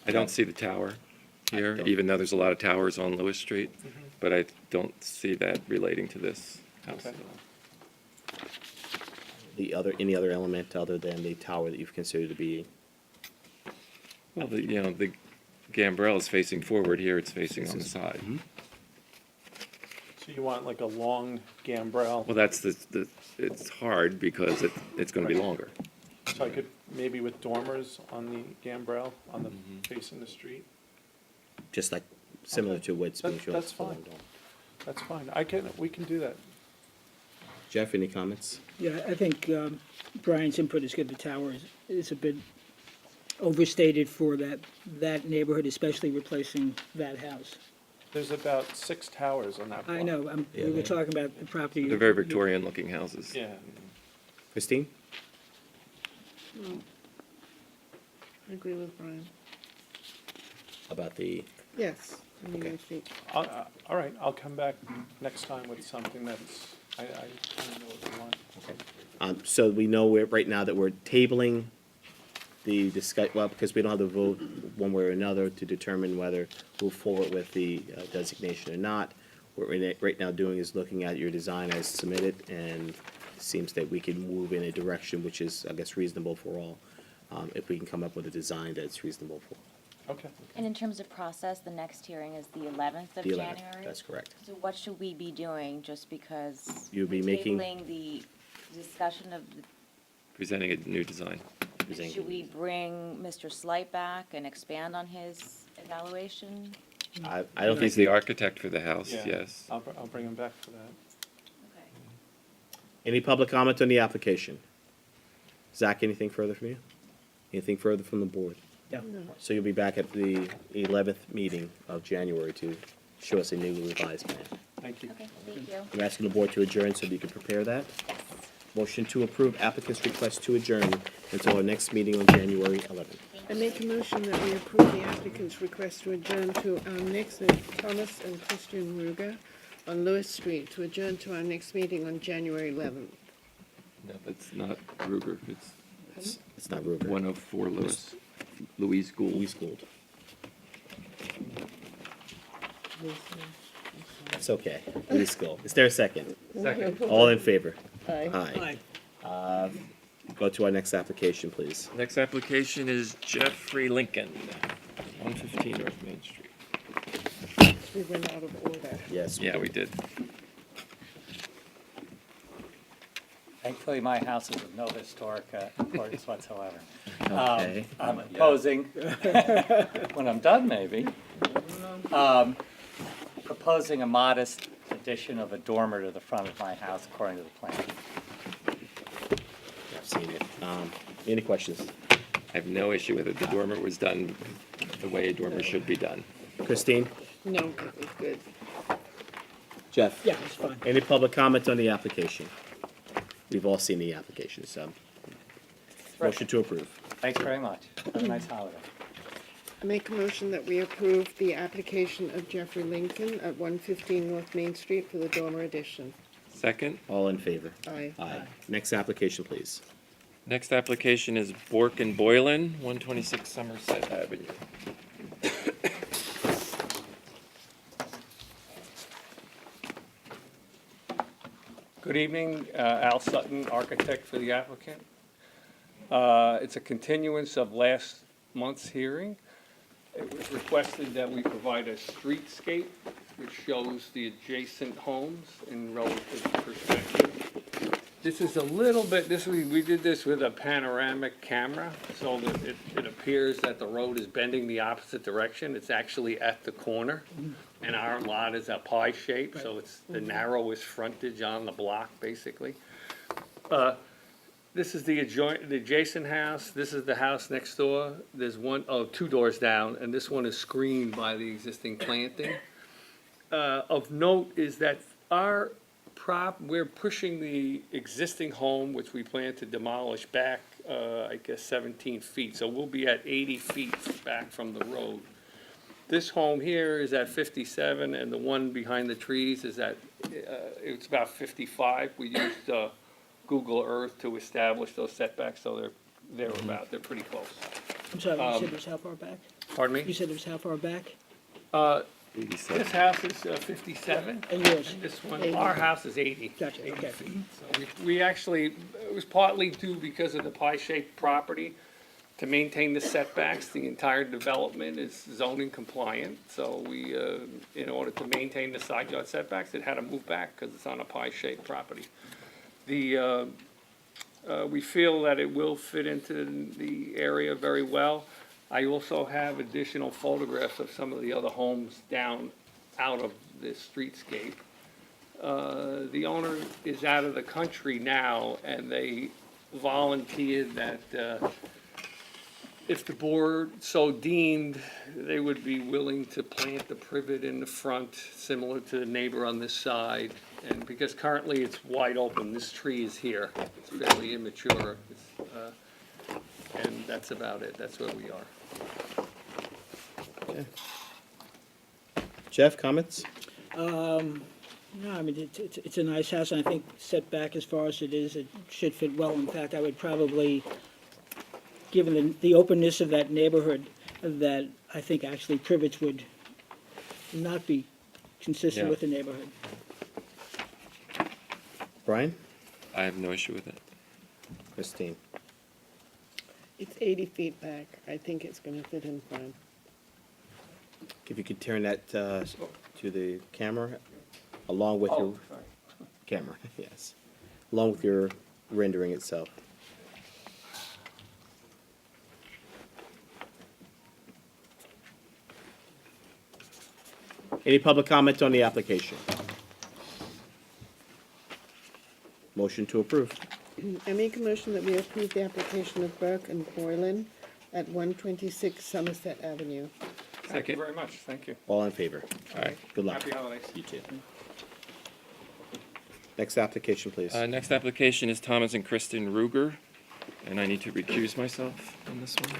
I don't see the tower here, don't. even though there's a lot of towers on Lewis Street, Mm-hmm. but I don't see that relating to this house at Okay. all. Any other element other than the tower that you've considered to be? Well, the gambrel is facing forward, here it's facing on the side. So you want like a long gambrel? Well, that's it's hard because it's gonna be longer. So I could, maybe with dormers on the gambrel, on the, facing the street? Just like similar Okay. to what's being shown. That's fine. That's fine. We can do that. Jeff, any comments? Yeah, I think Brian's input is good. The tower is a bit overstated for that neighborhood, especially replacing that house. There's about 6 towers on that block. I know, we were talking about the property. They're very Victorian-looking houses. Yeah. Christine? I agree with Brian. About the, Yes. I mean, Okay. I think, All right, I'll come back next time with something that's, I kind of know what we want. so we know right now that we're tabling the well, because we don't have to vote one way or another to determine whether move forward with the designation or not. What we're right now doing is looking at your design as submitted, and it seems that we can move in a direction which is, I guess, reasonable for all, if we can come up with a design that's reasonable for Okay. And in terms of process, the next hearing is the 11th of the 11th. January? That's correct. So what should we be doing, just because? You'll be we're making- tabling the discussion of, Presenting a new design. should we bring Mr. Slight back and expand on his evaluation? I don't He's think, the architect for the house, Yeah. yes. I'll bring him back for that. Okay. any public comment on the application? Zach, anything further from you? Anything further from the board? Yeah. So you'll be back at the 11th meeting of January to show us a new revised plan. Thank you. Okay, thank you. I'm asking the board to adjourn so that you can prepare that. Motion to approve applicant's request to adjourn until our next meeting on January 11th. I make a motion that we approve the applicant's request to adjourn to our next, Thomas and Christian Ruger on Lewis Street, to adjourn to our next meeting on January 11th. No, that's not Ruger, It's not Ruger. 104 Lewis, Louise Gould. Louise Gould. That's okay. Louise Gould. Is there a second? Second. All in favor? Aye. Aye. Go to our next application, please. Next application is Jeffrey Lincoln, 115 North Main Street. We went out of order. Yes. Yeah, we did. Thankfully, my house is of no historic importance whatsoever. Okay. I'm proposing, when I'm done maybe, proposing a modest addition of a dormer to the front of my house according to the plan. I've seen it. Any questions? I have no issue with it. The dormer was done the way a dormer should be done. Christine? No, it was good. Jeff? Yeah, it's fine. Any public comment on the application? We've all seen the application, so. Motion to approve. Thanks very much. Have a nice holiday. I make a motion that we approve the application of Jeffrey Lincoln at 115 North Main Street for the dormer addition. Second. All in favor? Aye. Aye. Next application, please. Next application is Bork and Boylan, 126 Somerset Avenue. Good evening, Al Sutton, architect for the applicant. It's a continuance of last month's hearing. It was requested that we provide a streetscape which shows the adjacent homes in relative perspective. This is a little bit, we did this with a panoramic camera, so that it appears that the road is bending the opposite direction. It's actually at the corner, and our lot is a pie shape, so it's the narrowest frontage on the block, basically. This is the adjacent house. This is the house next door. There's two doors down, and this one is screened by the existing planting. Of note is that we're pushing the existing home, which we plan to demolish back, I guess 17 feet. So we'll be at 80 feet back from the road. This home here is at 57, and the one behind the trees is it's about 55. We used Google Earth to establish those setbacks, so they're pretty close. I'm sorry, you said it was how far back? Pardon me? You said it was how far back? This house is 57. And yours? This one, our house is 80. Gotcha, 80 okay. feet. So we actually, it was partly due because of the pie-shaped property. To maintain the setbacks, the entire development is zoning compliant. So we, in order to maintain the side yard setbacks, it had to move back because it's on a pie-shaped property. We feel that it will fit into the area very well. I also have additional photographs of some of the other homes out of this streetscape. The owner is out of the country now, and they volunteered that if the board so deemed, they would be willing to plant the privet in the front, similar to the neighbor on this side. And because currently it's wide open, this tree is here. It's fairly immature. And that's about it. That's where we are. Okay. Jeff, comments? No, I mean, it's a nice house, and I think setback as far as it is, it should fit well. In fact, I would probably, given the openness of that neighborhood, that I think actually privets would not be consistent Yeah. with the neighborhood. Brian? I have no issue with it. Christine? It's 80 feet back. I think it's going to fit in fine. If you could turn that to the camera, along with your camera, yes, along with your rendering itself. Any public comment on the application? Motion to approve. I make a motion that we approve the application of Burke and Boylan at 126 Somerset Avenue. Thank you very much. Thank you. All in favor? All right. Good luck. Happy holidays. You too. Next application, please. Next application is Thomas and Kristen Ruger, and I need to recuse myself on this one.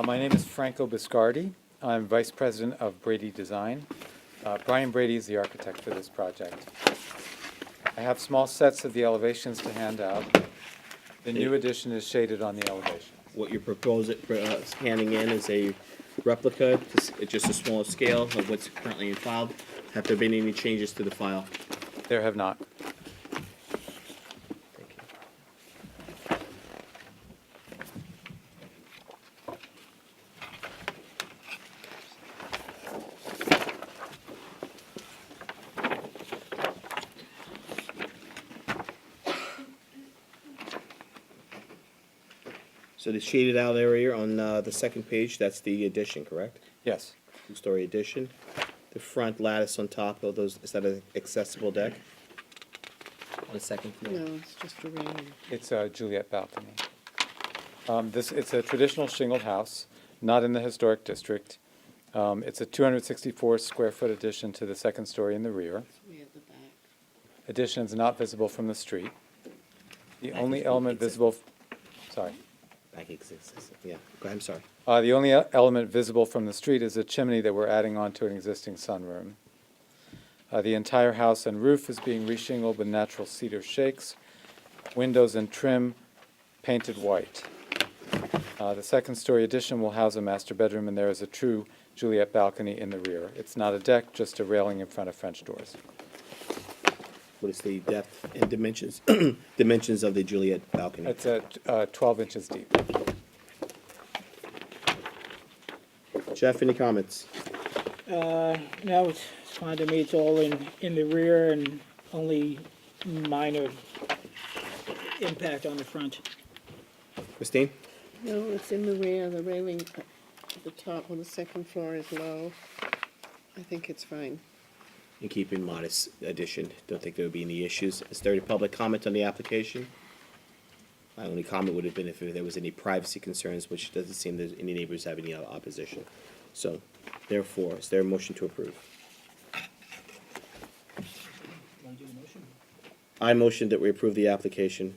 My name is Franco Biscardi. I'm Vice President of Brady Design. Brian Brady is the architect for this project. I have small sets of the elevations to hand out. The new addition is shaded on the elevation. What you're proposing, handing in is a replica, it's just a smaller scale of what's currently in file. Have there been any changes to the file? There have not. So the shaded out area on the second page, that's the addition, correct? Yes. Two-story addition. The front lattice on top of those, is that an accessible deck? On the second floor? No, it's just a railing. It's a Juliet balcony. It's a traditional shingled house, not in the historic district. It's a 264 square foot addition to the second story in the rear. Way at the back. Addition is not visible from the street. The only element visible, sorry. Back exists, yeah. Go ahead, I'm sorry. The only element visible from the street is a chimney that we're adding onto an existing sunroom. The entire house and roof is being reshingled with natural cedar shakes. Windows and trim painted white. The second-story addition will house a master bedroom, and there is a true Juliet balcony in the rear. It's not a deck, just a railing in front of French doors. What is the depth and dimensions, dimensions of the Juliet balcony? It's at 12 inches deep. Jeff, any comments? No, it's fine to me. It's all in the rear and only minor impact on the front. Christine? No, it's in the rear, the railing at the top on the second floor is low. I think it's fine. And keeping modest addition, don't think there would be any issues. Is there any public comment on the application? My only comment would have been if there was any privacy concerns, which doesn't seem that any neighbors have any opposition. So, therefore, is there a motion to approve? I motion that we approve the application.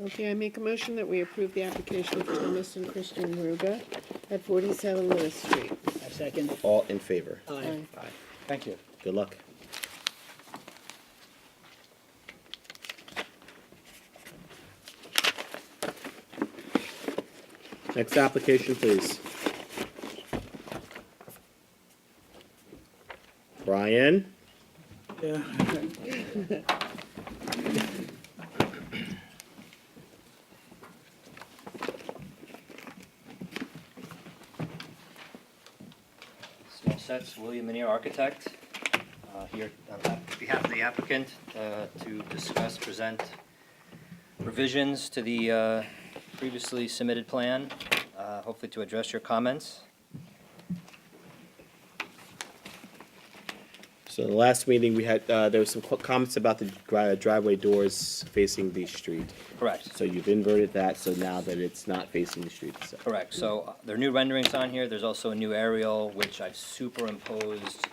Okay, I make a motion that we approve the application of Thomas and Christian Ruga at 47 Lewis Street. I second. All in favor? Aye. Aye. Thank you. Good luck. Next application, please. Brian? Yeah. Small Sets, William Minier, architect, here on behalf of the applicant to discuss, present revisions to the previously submitted plan, hopefully to address your comments. So the last meeting, we had, there was some comments about the driveway doors facing the street. Correct. So you've inverted that, so now that it's not facing the street itself. Correct. So there are new renderings on here. There's also a new aerial, which I've superimposed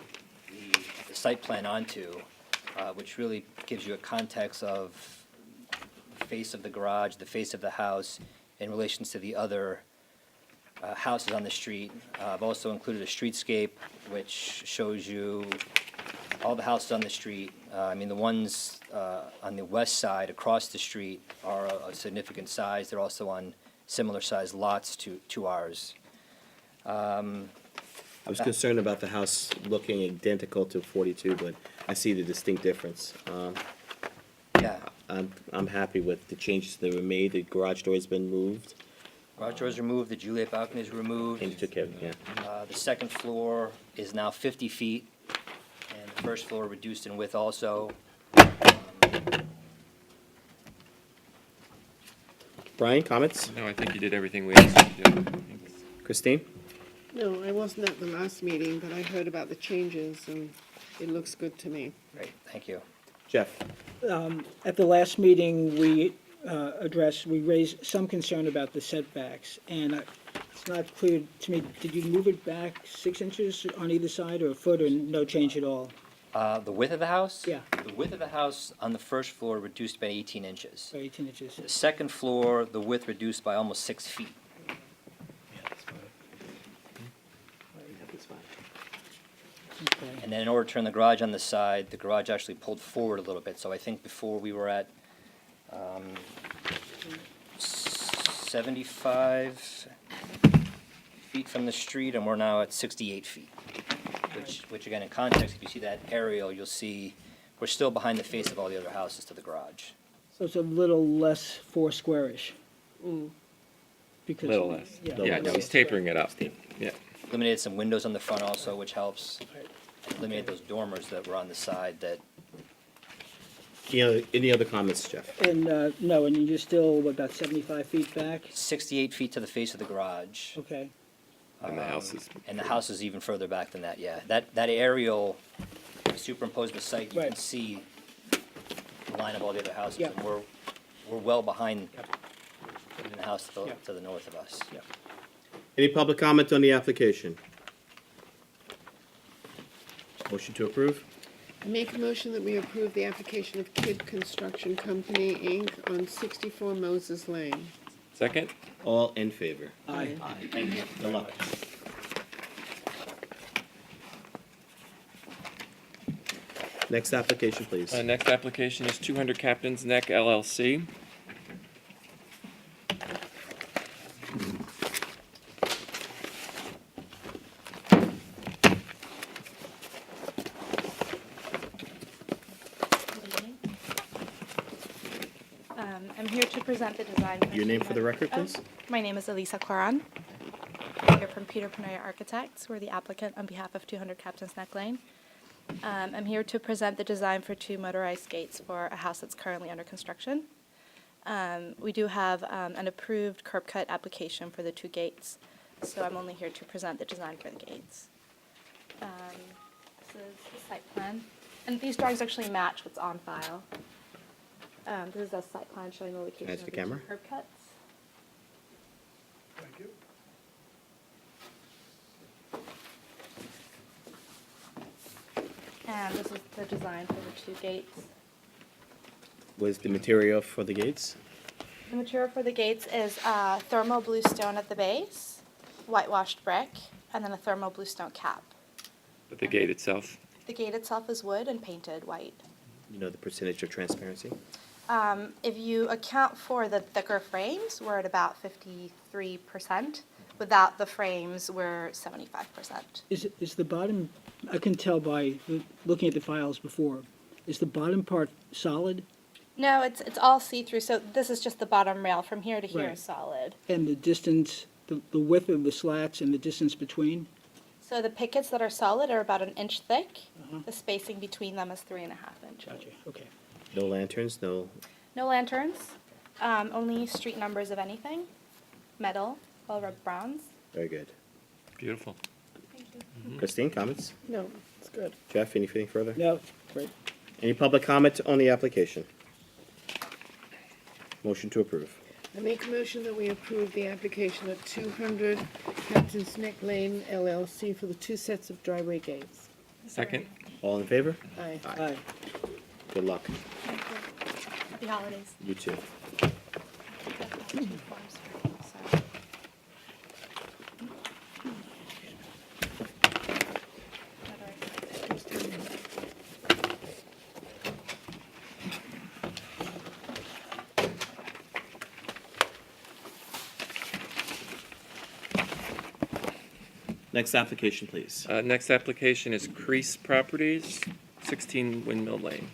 the site plan onto, which really gives you a context of the face of the garage, the face of the house, in relation to the other houses on the street. I've also included a streetscape, which shows you all the houses on the street. I mean, the ones on the west side across the street are a significant size. They're also on similar sized lots to ours. I was concerned about the house looking identical to 42, but I see the distinct difference. Yeah. I'm happy with the changes that were made. The garage door has been moved. Garage doors removed, the Juliet balcony is removed. And you took care of it, yeah. The second floor is now 50 feet, and the first floor reduced in width also. Brian, comments? No, I think you did everything we asked you to do. Christine? No, I wasn't at the last meeting, but I heard about the changes and it looks good to me. Great, thank you. Jeff? At the last meeting, we raised some concern about the setbacks, and it's not clear to me, did you move it back 6 inches on either side, or a foot, or no change at all? The width of the house? Yeah. The width of the house on the first floor reduced by 18 inches. By 18 inches. The second floor, the width reduced by almost 6 feet. Okay. And then in order to turn the garage on the side, the garage actually pulled forward a little bit. So I think before we were at 75 feet from the street, and we're now at 68 feet. Which again, in context, if you see that aerial, you'll see we're still behind the face of all the other houses to the garage. So it's a little less four squarish. Because Little less. Yeah, no, he's tapering it up. Yeah. Eliminated some windows on the front also, which helps. Eliminated those dormers that were on the side that, Any other comments, Jeff? And, no, and you're still, what, about 75 feet back? 68 feet to the face of the garage. Okay. And the house is. And the house is even further back than that, yeah. That aerial superimposed the site, you can see the line of all the other houses. Yeah. And we're well behind even the house to the north of us. Any public comment on the application? Motion to approve? I make a motion that we approve the application of Kidd Construction Company, Inc. on 64 Moses Lane. Second? All in favor? Aye. Thank you. Good luck. Next application, please. Next application is 200 Captain's Neck LLC. I'm here to present the design. Your name for the record, please? My name is Elisa Claran. I'm here from Peter Penoya Architects. We're the applicant on behalf of 200 Captain's Neck Lane. I'm here to present the design for 2 motorized gates for a house that's currently under construction. We do have an approved curb cut application for the 2 gates, so I'm only here to present the design for the gates. This is the site plan, and these drawings actually match what's on file. This is a site plan showing the location That's of the the 2 camera. curb cuts. Thank you. And this is the design for the 2 gates. What is the material for the gates? The material for the gates is thermal blue stone at the base, whitewashed brick, and then a thermal blue stone cap. But the gate itself, The gate itself is wood and painted white. You know the percentage of transparency? If you account for the thicker frames, we're at about 53%. Without the frames, we're 75%. Is the bottom, I can tell by looking at the files before, is the bottom part solid? No, it's all see-through, so this is just the bottom rail. From here to here Right. is solid. And the distance, the width of the slats and the distance between? So the pickets that are solid are about 1 inch thick. The spacing between them is 3.5 inches. Gotcha, okay. No lanterns, no, No lanterns, only street numbers of anything. Metal, well-rubbed bronze. very good. beautiful. Christine, comments? No, it's good. Jeff, anything further? No, great. Any public comment on the application? Motion to approve. I make a motion that we approve the application of 200 Captain's Neck Lane LLC for the 2 sets of driveway gates. Second? All in favor? Aye. Aye. Good luck. Happy holidays. You too. Next application, please. Next application is Crease Properties, 16 Windmill Lane.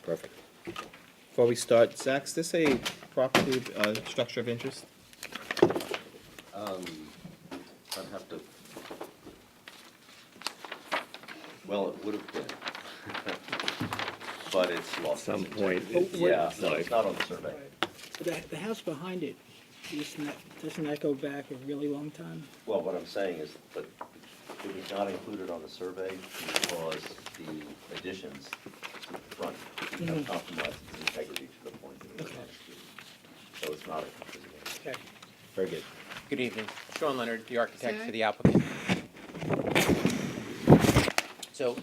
Perfect. Before we start, Zach, is this a property, structure of interest? I'd have to, well, it would have been. But it's lost. Some point, Yeah, no, it's not on the survey. The house behind it, doesn't that go back a really long time? Well, what I'm saying is, but it was not included on the survey because the additions to the front have compromised its integrity to the point that it was not included. So it's not a. Okay. Very good. Good evening. Sean Leonard, the architect Zach? for the applicant. So,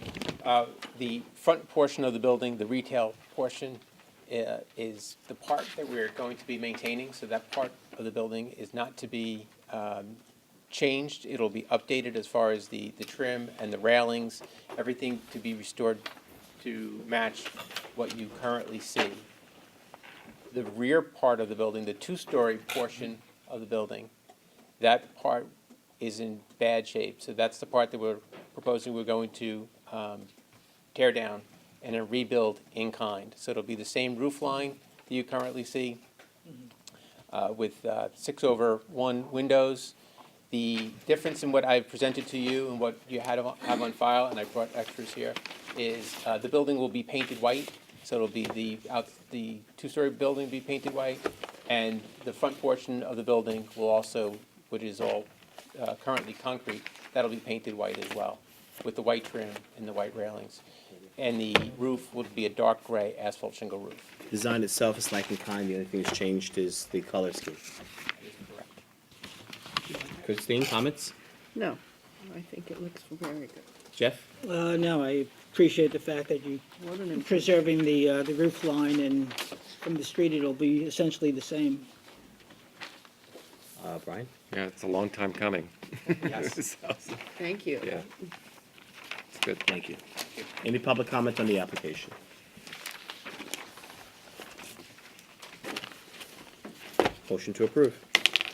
the front portion of the building, the retail portion, is the part that we're going to be maintaining. So that part of the building is not to be changed. It'll be updated as far as the trim and the railings, everything to be restored to match what you currently see. The rear part of the building, the 2-story portion of the building, that part is in bad shape. So that's the part that we're proposing we're going to tear down and then rebuild in kind. So it'll be the same roof line that you currently see with 6/1 windows. The difference in what I've presented to you and what you have on file, and I brought extras here, is the building will be painted white. So it'll be the 2-story building be painted white, and the front portion of the building will also, which is all currently concrete, that'll be painted white as well, with the white trim and the white railings. And the roof will be a dark gray asphalt shingle roof. Design itself is like in kind, the only thing that's changed is the color scheme. Christine, comments? No, I think it looks very good. Jeff? No, I appreciate the fact that you What an improvement. preserving the roof line, and from the street, it'll be essentially the same. Brian? Yeah, it's a long time coming. Yes. This house. Thank you. Yeah. It's good. Thank you. Any public comment on the application? Motion to approve.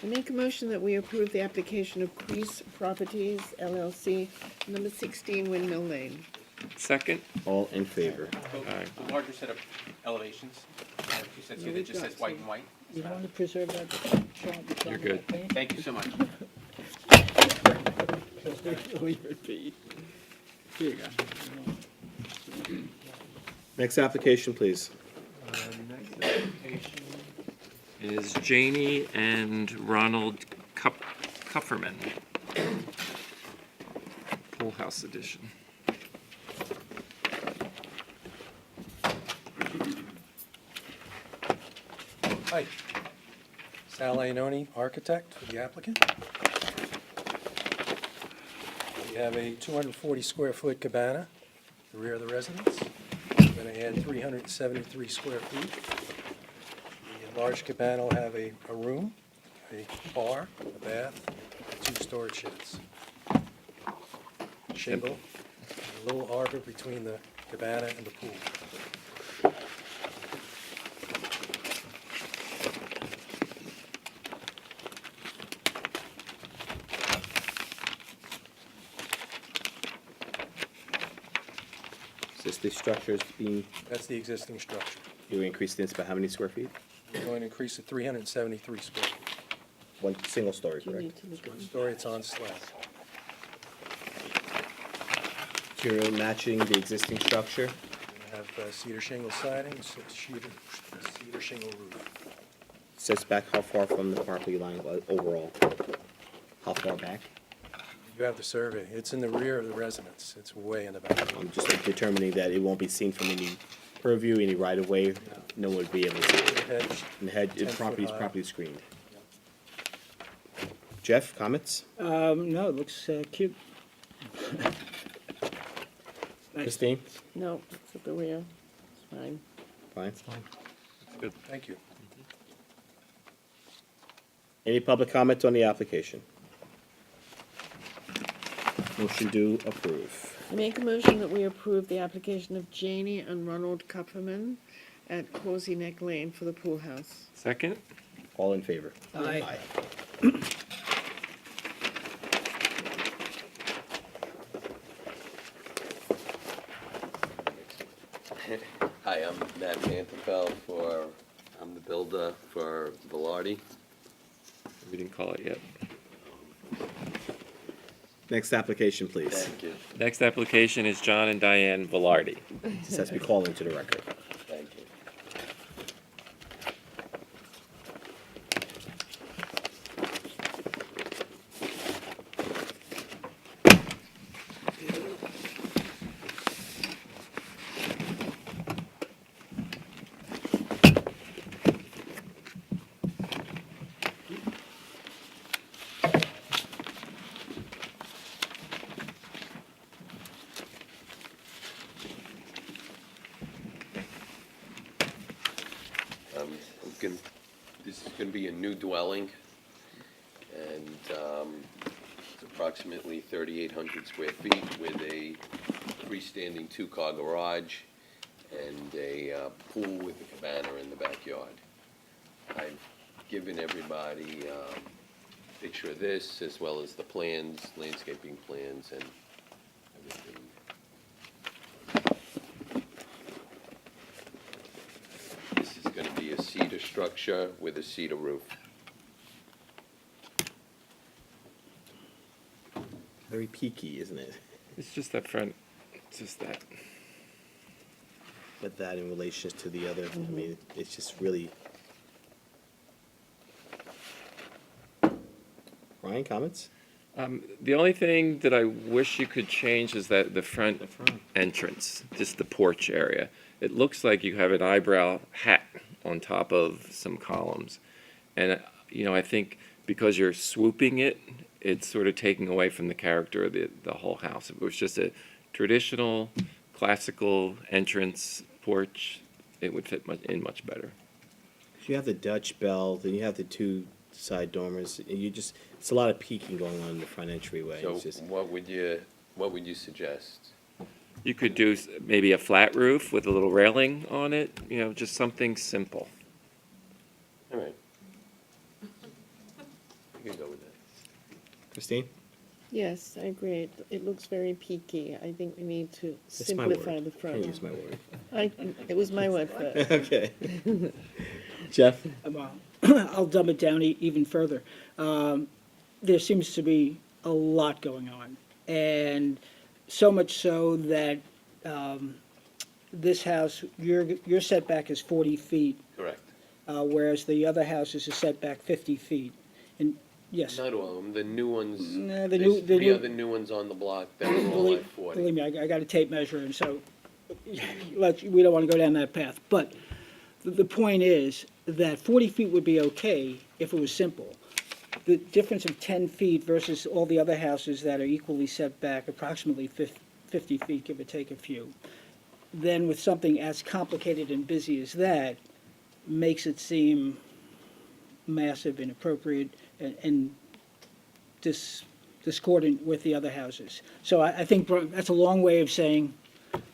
I make a motion that we approve the application of Crease Properties LLC, number 16 Windmill Lane. Second? All in favor? The larger set of elevations, two sets here that just says white and white. You want to preserve that? Sean, You're good. Thank you so much. Here you go. Next application, please. Is Janie and Ronald Kupferman. Pool House Edition. Hi, Sal Leononi, architect for the applicant. We have a 240 square foot cabana, the rear of the residence. We're going to add 373 square feet. The large cabana will have a room, a bar, a bath, and 2 storage sheds. Shingle, and a little arbor between the cabana and the pool. Existing structures being, That's the existing structure. you increased this by how many square feet? We're going to increase it 373 square feet. One single story, correct? One story, it's on slab. Material matching the existing structure. We have cedar shingle siding, cedar shingle roof. Sets back how far from the property line overall? How far back? You have the survey. It's in the rear of the residence. It's way in the back. I'm just determining that it won't be seen from any purview, any right of way. No one would be able to see it. Hedge, And the hedge, 10 foot property high. screened. Jeff, comments? No, it looks cute. Nice. Christine? No, it's at the rear. It's fine. Fine. Good. Thank you. Any public comment on the application? Motion to approve. I make a motion that we approve the application of Janie and Ronald Kupferman at Causey Neck Lane for the pool house. Second? All in favor? Aye. Hi, I'm Matt Mantefeld I'm the builder for Velarde. We didn't call it yet. Next application, please. Thank you. Next application is John and Diane Velarde. This has to be called into the record. Thank you. This is going to be a new dwelling, and it's approximately 3,800 square feet with a freestanding 2-car garage and a pool with a cabana in the backyard. I've given everybody a picture of this, as well as the plans, landscaping plans, and everything. This is going to be a cedar structure with a cedar roof. Very peaky, isn't it? It's just that front, it's just that. But that in relation to the other, I mean, it's just really. Ryan, comments? The only thing that I wish you could change is that the front entrance, just the porch area. It looks like you have an eyebrow hat on top of some columns. And, I think because you're swooping it, it's sort of taking away from the character of the whole house. If it was just a traditional classical entrance porch, it would fit in much better. You have the Dutch bell, then you have the two side dormers, and it's a lot of peeking going on in the front entryway. So It's just, what would you suggest? You could do maybe a flat roof with a little railing on it, just something simple. All right. You can go with that. Christine? Yes, I agree. It looks very peaky. I think we need to That's my word. simplify the front. Can't use my word. It was my word first. Okay. Jeff? I'll dumb it down even further. There seems to be a lot going on, and so much so that this house, your setback is 40 feet, Correct. whereas the other house is a setback 50 feet. And yes, Not all of them, the new ones, Nah, there's the three new- other new ones on the block that are all at 40. believe me, I got a tape measure, and so we don't want to go down that path. But the point is that 40 feet would be okay if it was simple. The difference of 10 feet versus all the other houses that are equally set back approximately 50 feet, give or take a few, then with something as complicated and busy as that, makes it seem massive, inappropriate, and discordant with the other houses. So I think that's a long way of saying,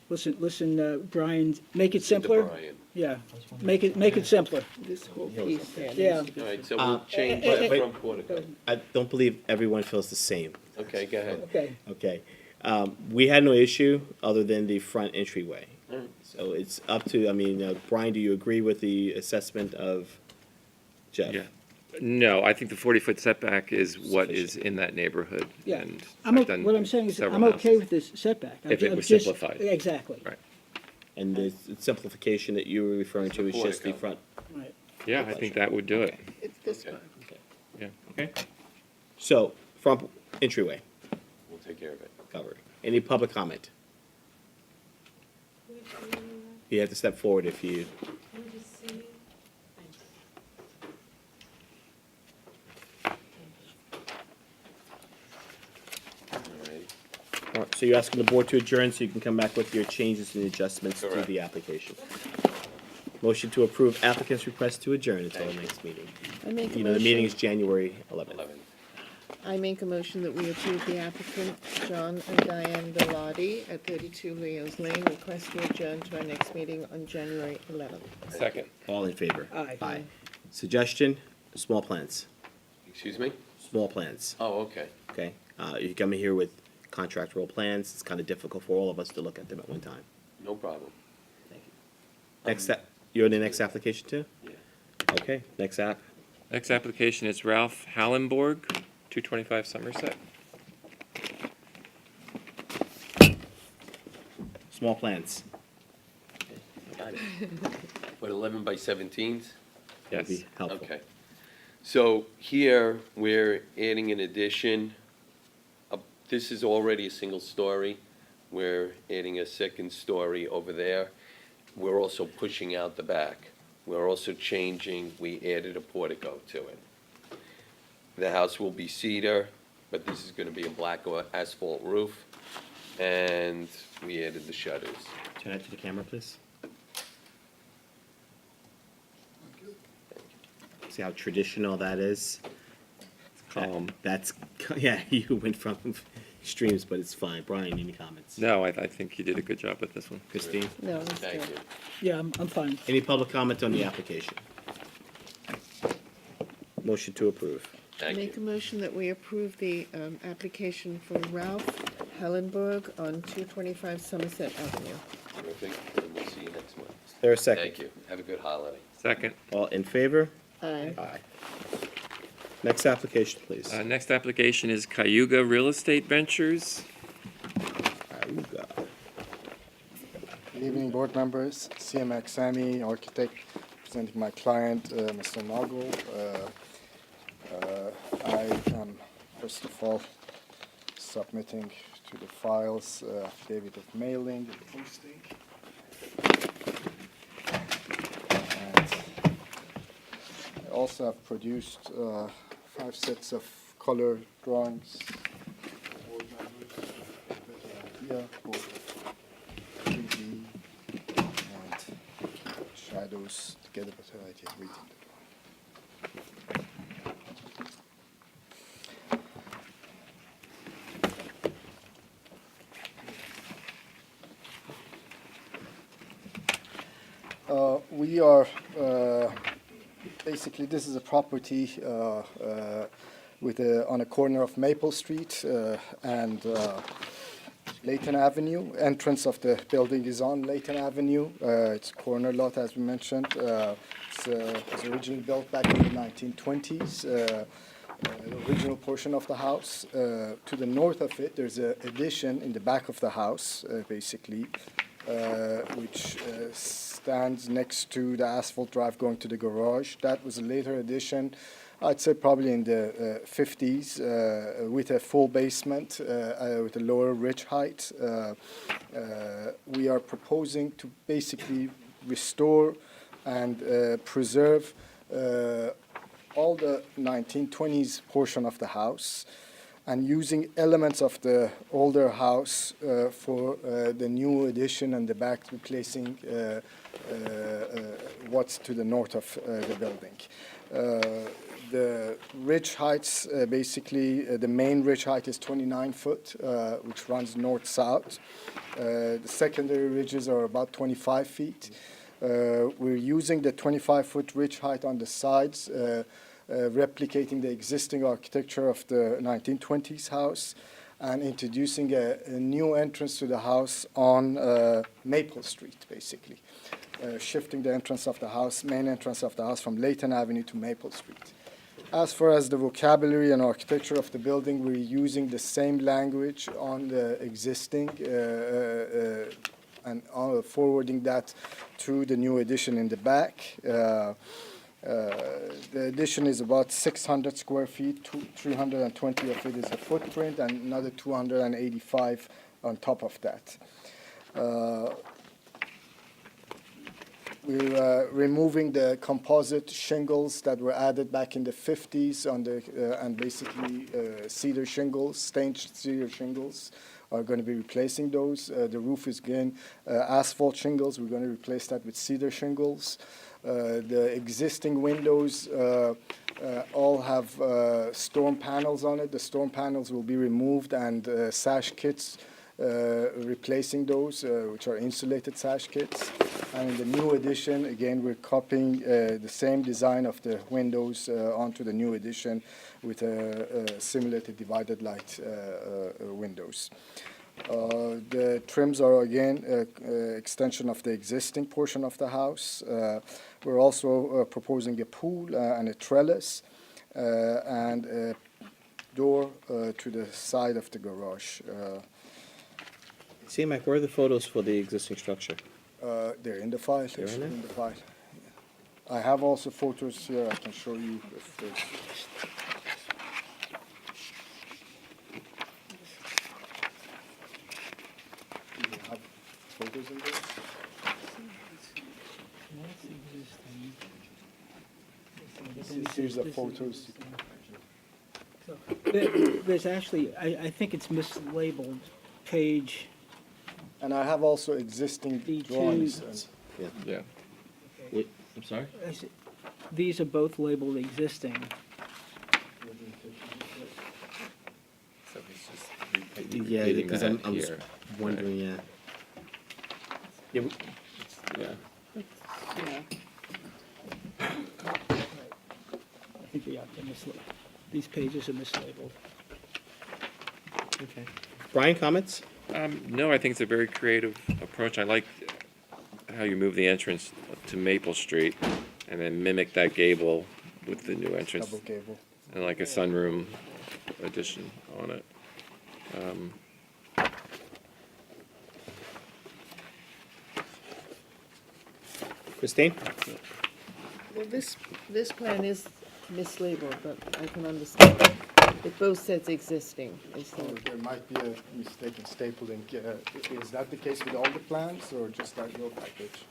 listen, Brian, make it simpler. Brian. Yeah, make it simpler. This whole piece here. Yeah. All right, so we'll change that wait. front portico. I don't believe everyone feels the same. Okay, go ahead. Okay. Okay. We had no issue other than the front entryway. All right. So it's up to, Brian, do you agree with the assessment of Jeff? Yeah. No, I think the 40-foot setback is what is in that neighborhood. Yeah, And I'm, done what I'm saying is, several I'm okay houses. with this setback. If it I'm was just- simplified. Exactly. Right. And the simplification that you were referring to is just the portico. front. Right. Yeah, I think that would do it. It's this Okay. one. Yeah. Okay. So, front entryway We'll take care of it. covered. Any public comment? You have to step forward if you. All right. All right, so you're asking the board to adjourn so you can come back with your changes and adjustments to Correct. the application. Motion to approve applicant's request to adjourn until the next meeting. I make a You know, the meeting motion- is January 11th. 11. I make a motion that we approve the applicant, John and Diane Bellotti, at 32 Leo's Lane, request to adjourn to our next meeting on January 11th. Second. All in favor? Aye. Aye. Suggestion, small plans, Excuse me? small plans, Oh, okay. okay? You come in here with contractual plans, it's kind of difficult for all of us to look at them at one time. No problem. Next step, you're in the next application too? Yeah. Okay, next app. Next application is Ralph Hallenborg, 225 Somerset. Small plans. Got it. What, 11 by 17s? That'd Yes. be helpful. Okay. So here, we're adding an addition. This is already a single story. We're adding a second story over there. We're also pushing out the back. We're also changing, we added a portico to it. The house will be cedar, but this is gonna be a black asphalt roof. And we added the shutters. Turn that to the camera, please. See how traditional that is? That's, yeah, you went from extremes, but it's fine. Brian, any comments? No, I think you did a good job with this one. Christine? No, it's Thank good. you. Yeah, I'm fine. Any public comment on the application? Motion to approve. Thank Make a you. motion that we approve the application for Ralph Hellenberg on 225 Somerset Avenue. Terrific, and we'll see you next month. Is there a second? Thank you. Have a good holiday. Second. All in favor? Aye. Aye. Next application, please. Next application is Cayuga Real Estate Ventures. Auga. Good evening, board members. CMX Sami, architect, presenting my client, Mr. Nagel. I am, first of all, submitting to the files affidavit of mailing and posting. And I also have produced 5 sets of color drawings. Board members, better idea for shadows to get a better idea of reading the drawing. We are, basically, this is a property on a corner of Maple Street and Layton Avenue. Entrance of the building is on Layton Avenue. It's a corner lot, as we mentioned. It was originally built back in the 1920s. The original portion of the house. To the north of it, there's an addition in the back of the house, basically, which stands next to the asphalt drive going to the garage. That was a later addition, I'd say probably in the 50s, with a full basement, with a lower ridge height. We are proposing to basically restore and preserve all the 1920s portion of the house, and using elements of the older house for the new addition and the back, replacing what's to the north of the building. The ridge heights, basically, the main ridge height is 29 foot, which runs north-south. The secondary ridges are about 25 feet. We're using the 25-foot ridge height on the sides, replicating the existing architecture of the 1920s house, and introducing a new entrance to the house on Maple Street, basically. Shifting the entrance of the house, main entrance of the house, from Layton Avenue to Maple Street. As far as the vocabulary and architecture of the building, we're using the same language on the existing and forwarding that to the new addition in the back. The addition is about 600 square feet, 320 of it is a footprint, and another 285 on top of that. We're removing the composite shingles that were added back in the 50s on the, and basically cedar shingles, stained cedar shingles are going to be replacing those. The roof is again asphalt shingles. We're going to replace that with cedar shingles. The existing windows all have storm panels on it. The storm panels will be removed, and sash kits replacing those, which are insulated sash kits. And in the new addition, again, we're copying the same design of the windows onto the new addition with simulated divided light windows. The trims are, again, extension of the existing portion of the house. We're also proposing a pool and a trellis and a door to the side of the garage. C-Mac, where are the photos for the existing structure? They're in the file. They're in the file. I have also photos here. I can show you if there's. Do you have photos in there? Here's the photos. There's actually, I think it's mislabeled, page. And I have also existing drawings. Yeah. Yeah. Wait, I'm sorry? These are both labeled existing. So he's just Yeah, repeating because that I'm just here. wondering, yeah. Yeah, Yeah. Yeah. I think they're mislabeled. These pages are mislabeled. okay. Brian, comments? No, I think it's a very creative approach. I like how you move the entrance to Maple Street and then mimic that gable with the new entrance. Double gable. And like a sunroom addition on it. Christine? Well, this plan is mislabeled, but I can understand. It both says existing. There might be a mistake in stapling. Is that the case with all the plans, or just that your package?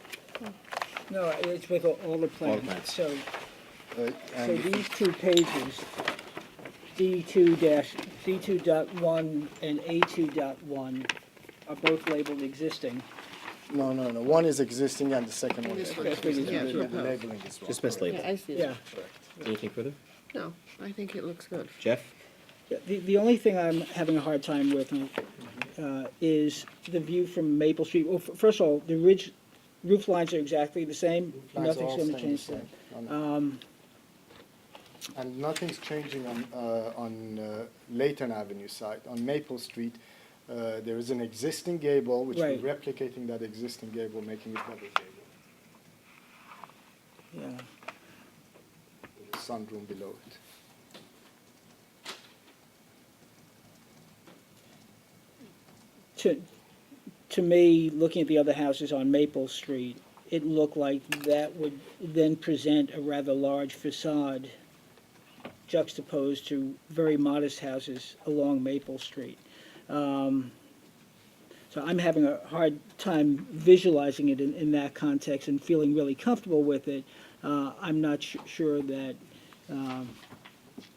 No, it's with all the plans. plans. So And these two pages, D2.1 and A2.1 are both labeled existing. No, no, no, one is existing and the second one is This proposed. one, yeah, The proposed. labeling is wrong. Just correct. mislabeled. Yeah, I see Yeah. that. Anything further? No, I think it looks good. Jeff? Yeah, the only thing I'm having a hard time with is the view from Maple Street. Well, first of all, the roof lines are exactly the same. Roof lines are Nothing's all going to staying the change there. same. And nothing's changing on Layton Avenue side. On Maple Street, there is an existing gable, which we're Right. replicating that existing gable, making it double gable, Yeah. with a sunroom below it. To me, looking at the other houses on Maple Street, it looked like that would then present a rather large facade juxtaposed to very modest houses along Maple Street. So I'm having a hard time visualizing it in that context and feeling really comfortable with it. I'm not sure that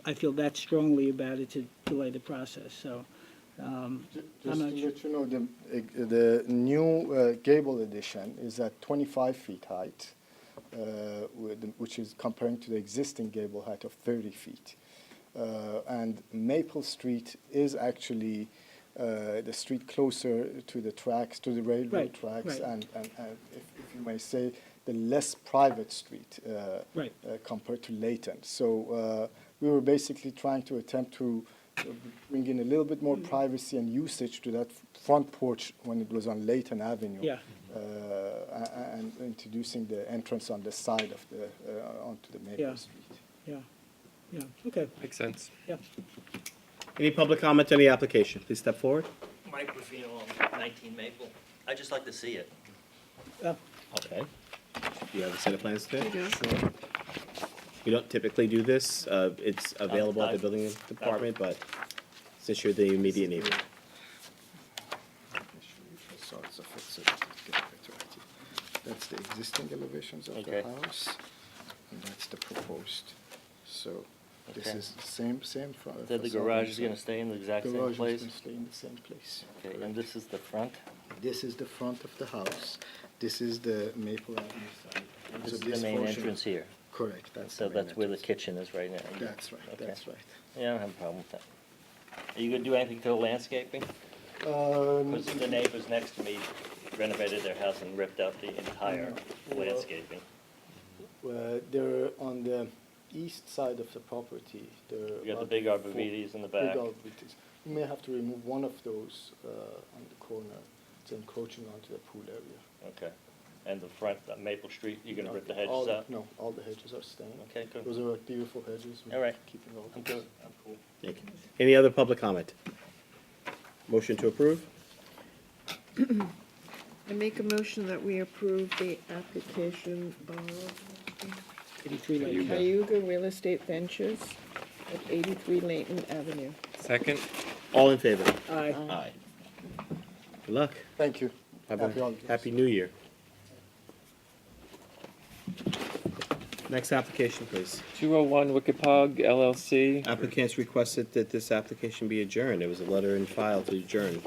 I feel that strongly about it to delay the process, so. I'm Just not to sure. let you know, the new gable addition is at 25 feet height, which is comparing to the existing gable height of 30 feet. And Maple Street is actually the street closer to the tracks, to the railroad Right, tracks, right. and if you may say, the less private street Right. compared to Layton. So we were basically trying to attempt to bring in a little bit more privacy and usage to that front porch when it was on Layton Avenue. Yeah. And introducing the entrance on the side of the, onto the Maple Yeah. Street. Yeah, okay, Makes sense. yeah. Any public comment on the application? Please step forward. Mike Rufino, 19 Maple. I'd just like to see it. Okay. Do you have a set of plans today? I do. Sure. We don't typically do this. It's available at the building department, but since you're the immediate neighbor. That's the existing elevations of the Okay. house, and that's the proposed. So this Okay. is the same. Then the garage is going to stay in the exact same Garage is place? going to stay in the same place. Okay, and this is the front? This is the front of the house. This is the Maple Avenue side. This So is the main portion- entrance here? Correct, that's So the main that's where the entrance. kitchen is right now? That's right, Okay. that's right. Yeah, I don't have a problem with that. Are you going to do anything to the landscaping? Um, Because the neighbors next to me renovated their house and ripped out the entire Well, landscaping. They're on the east side of the property. You got the big arborvitaes in the back. Big arborvitaes. You may have to remove one of those on the corner. It's encroaching onto the pool area. Okay. And the front, Maple Street, you're going to rip the All hedges out? No, all the hedges are staying. Okay, good. Those are beautiful hedges. We're All right. Keeping all I'm those. good. I'm cool. Thank you. Any other public comment? Motion to approve? I make a motion that we approve the application of 83 Layton. Cayuga Real Estate Ventures at 83 Layton Avenue. Second? All in favor? Aye. Aye. Good luck. Thank you. Have Happy a holidays. happy new year. Next application, please. 201 Wickapog LLC. Applicants requested that this application be adjourned. There was a letter in file to adjourn.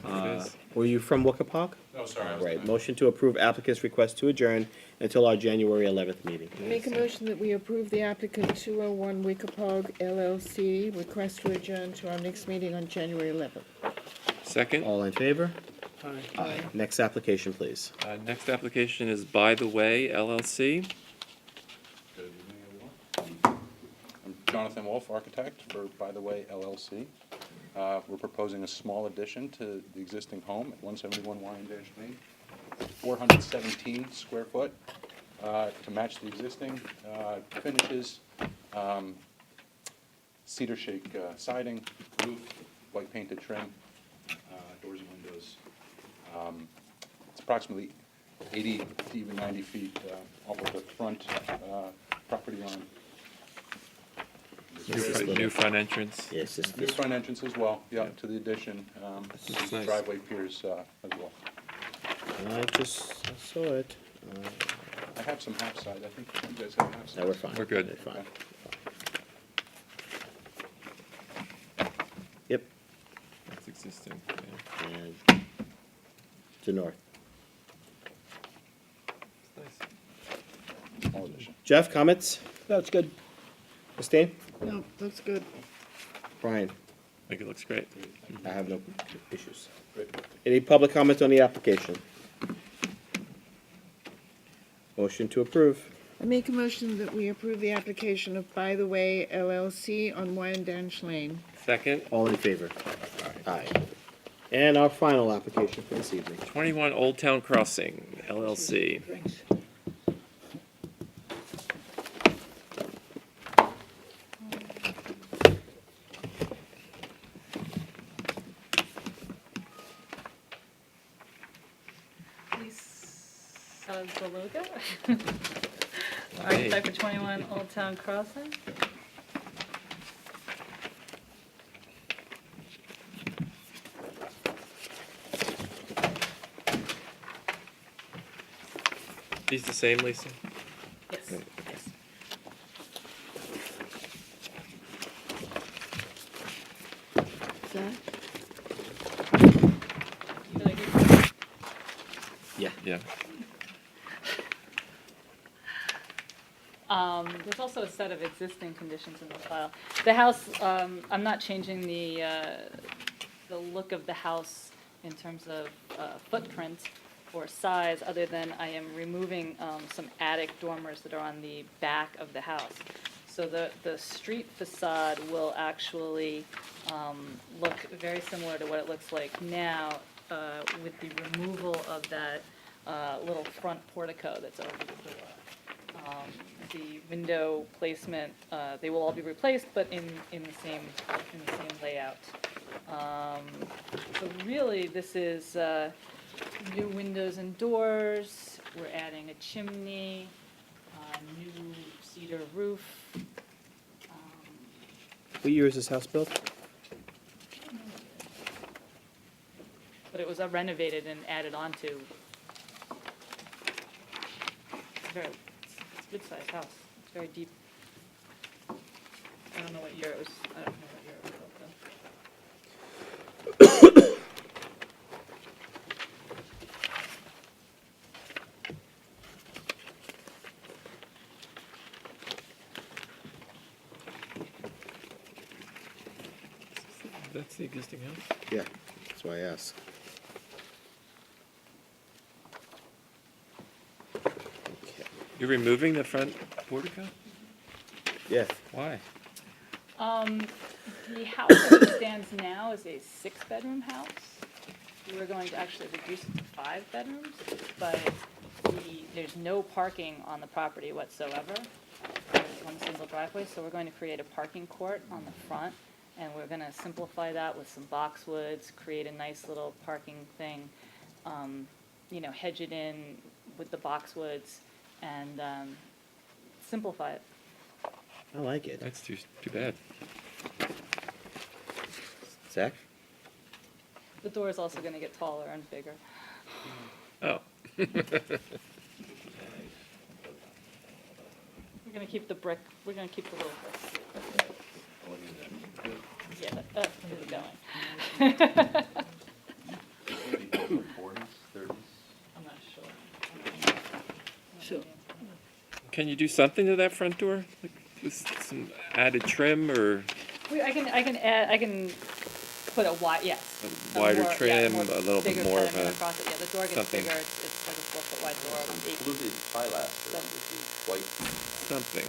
is. Were you from Wickapog? No, sorry. I was Right, not. motion to approve applicant's request to adjourn until our January 11th meeting. Make a motion that we approve the applicant 201 Wickapog LLC request to adjourn to our next meeting on January 11th. Second? All in favor? Aye. Aye. Next application, please. Next application is By the Way LLC. Good evening, everyone. I'm Jonathan Wolf, architect for By the Way LLC. We're proposing a small addition to the existing home at 171 Wyandotte Lane, 417 square foot, to match the existing finishes, cedar shake siding, roof, white painted trim, doors and windows. It's approximately 80 to even 90 feet off of the front property line. New front entrance. Yes, this New front entrance as well, yeah, to the addition. That's nice. Driveway piers as well. I just saw it. I have some half side, I think you guys have half side. No, we're fine. We're good. We're fine. Yep, That's existing. and to north. Jeff, comments? That's good. Christine? No, looks good. Brian? I think it looks great. I have no issues. Any public comment on the application? Motion to approve. I make a motion that we approve the application of By the Way LLC on Wyandanch Lane. Second, All in favor? Aye. And our final application for this evening. 21 Old Town Crossing, LLC. Lisa Beluga, architect for 21 Old Town Crossing. These the same, Lisa? Yes. Okay. Zach? Yeah. Yeah. There's also a set of existing conditions in the file. The house, I'm not changing the look of the house in terms of footprint or size, other than I am removing some attic dormers that are on the back of the house. So the street facade will actually look very similar to what it looks like now, with the removal of that little front portico that's over the door. The window placement, they will all be replaced, but in the same layout. So really, this is new windows and doors. We're adding a chimney, new cedar roof. What year is this house built? But it was renovated and added onto. It's a good-sized house. It's very deep. I don't know what year it was. I don't know what year it was built, though. That's the existing house? Yeah, that's why I asked. You're removing the front portico? Yeah. Why? The house as it stands now is a 6-bedroom house. We were going to actually reduce it to 5 bedrooms, but there's no parking on the property whatsoever. There's one single driveway, so we're going to create a parking court on the front, and we're going to simplify that with some boxwoods, create a nice little parking thing, hedge it in with the boxwoods, and simplify it. I like it. That's too bad. Zach? The door is also going to get taller and bigger. Oh. We're going to keep the brick, we're going to keep the little brick. Yeah, that's going. I'm not sure. So, Can you do something to that front door? Like with some added trim or I can put a wide, yes. a wider more- trim, more a little bit bigger more of pediment a across it. Yeah, the door gets something. bigger, it's like a 4-foot wide door. with eight- Fluted pilaster would be quite, something.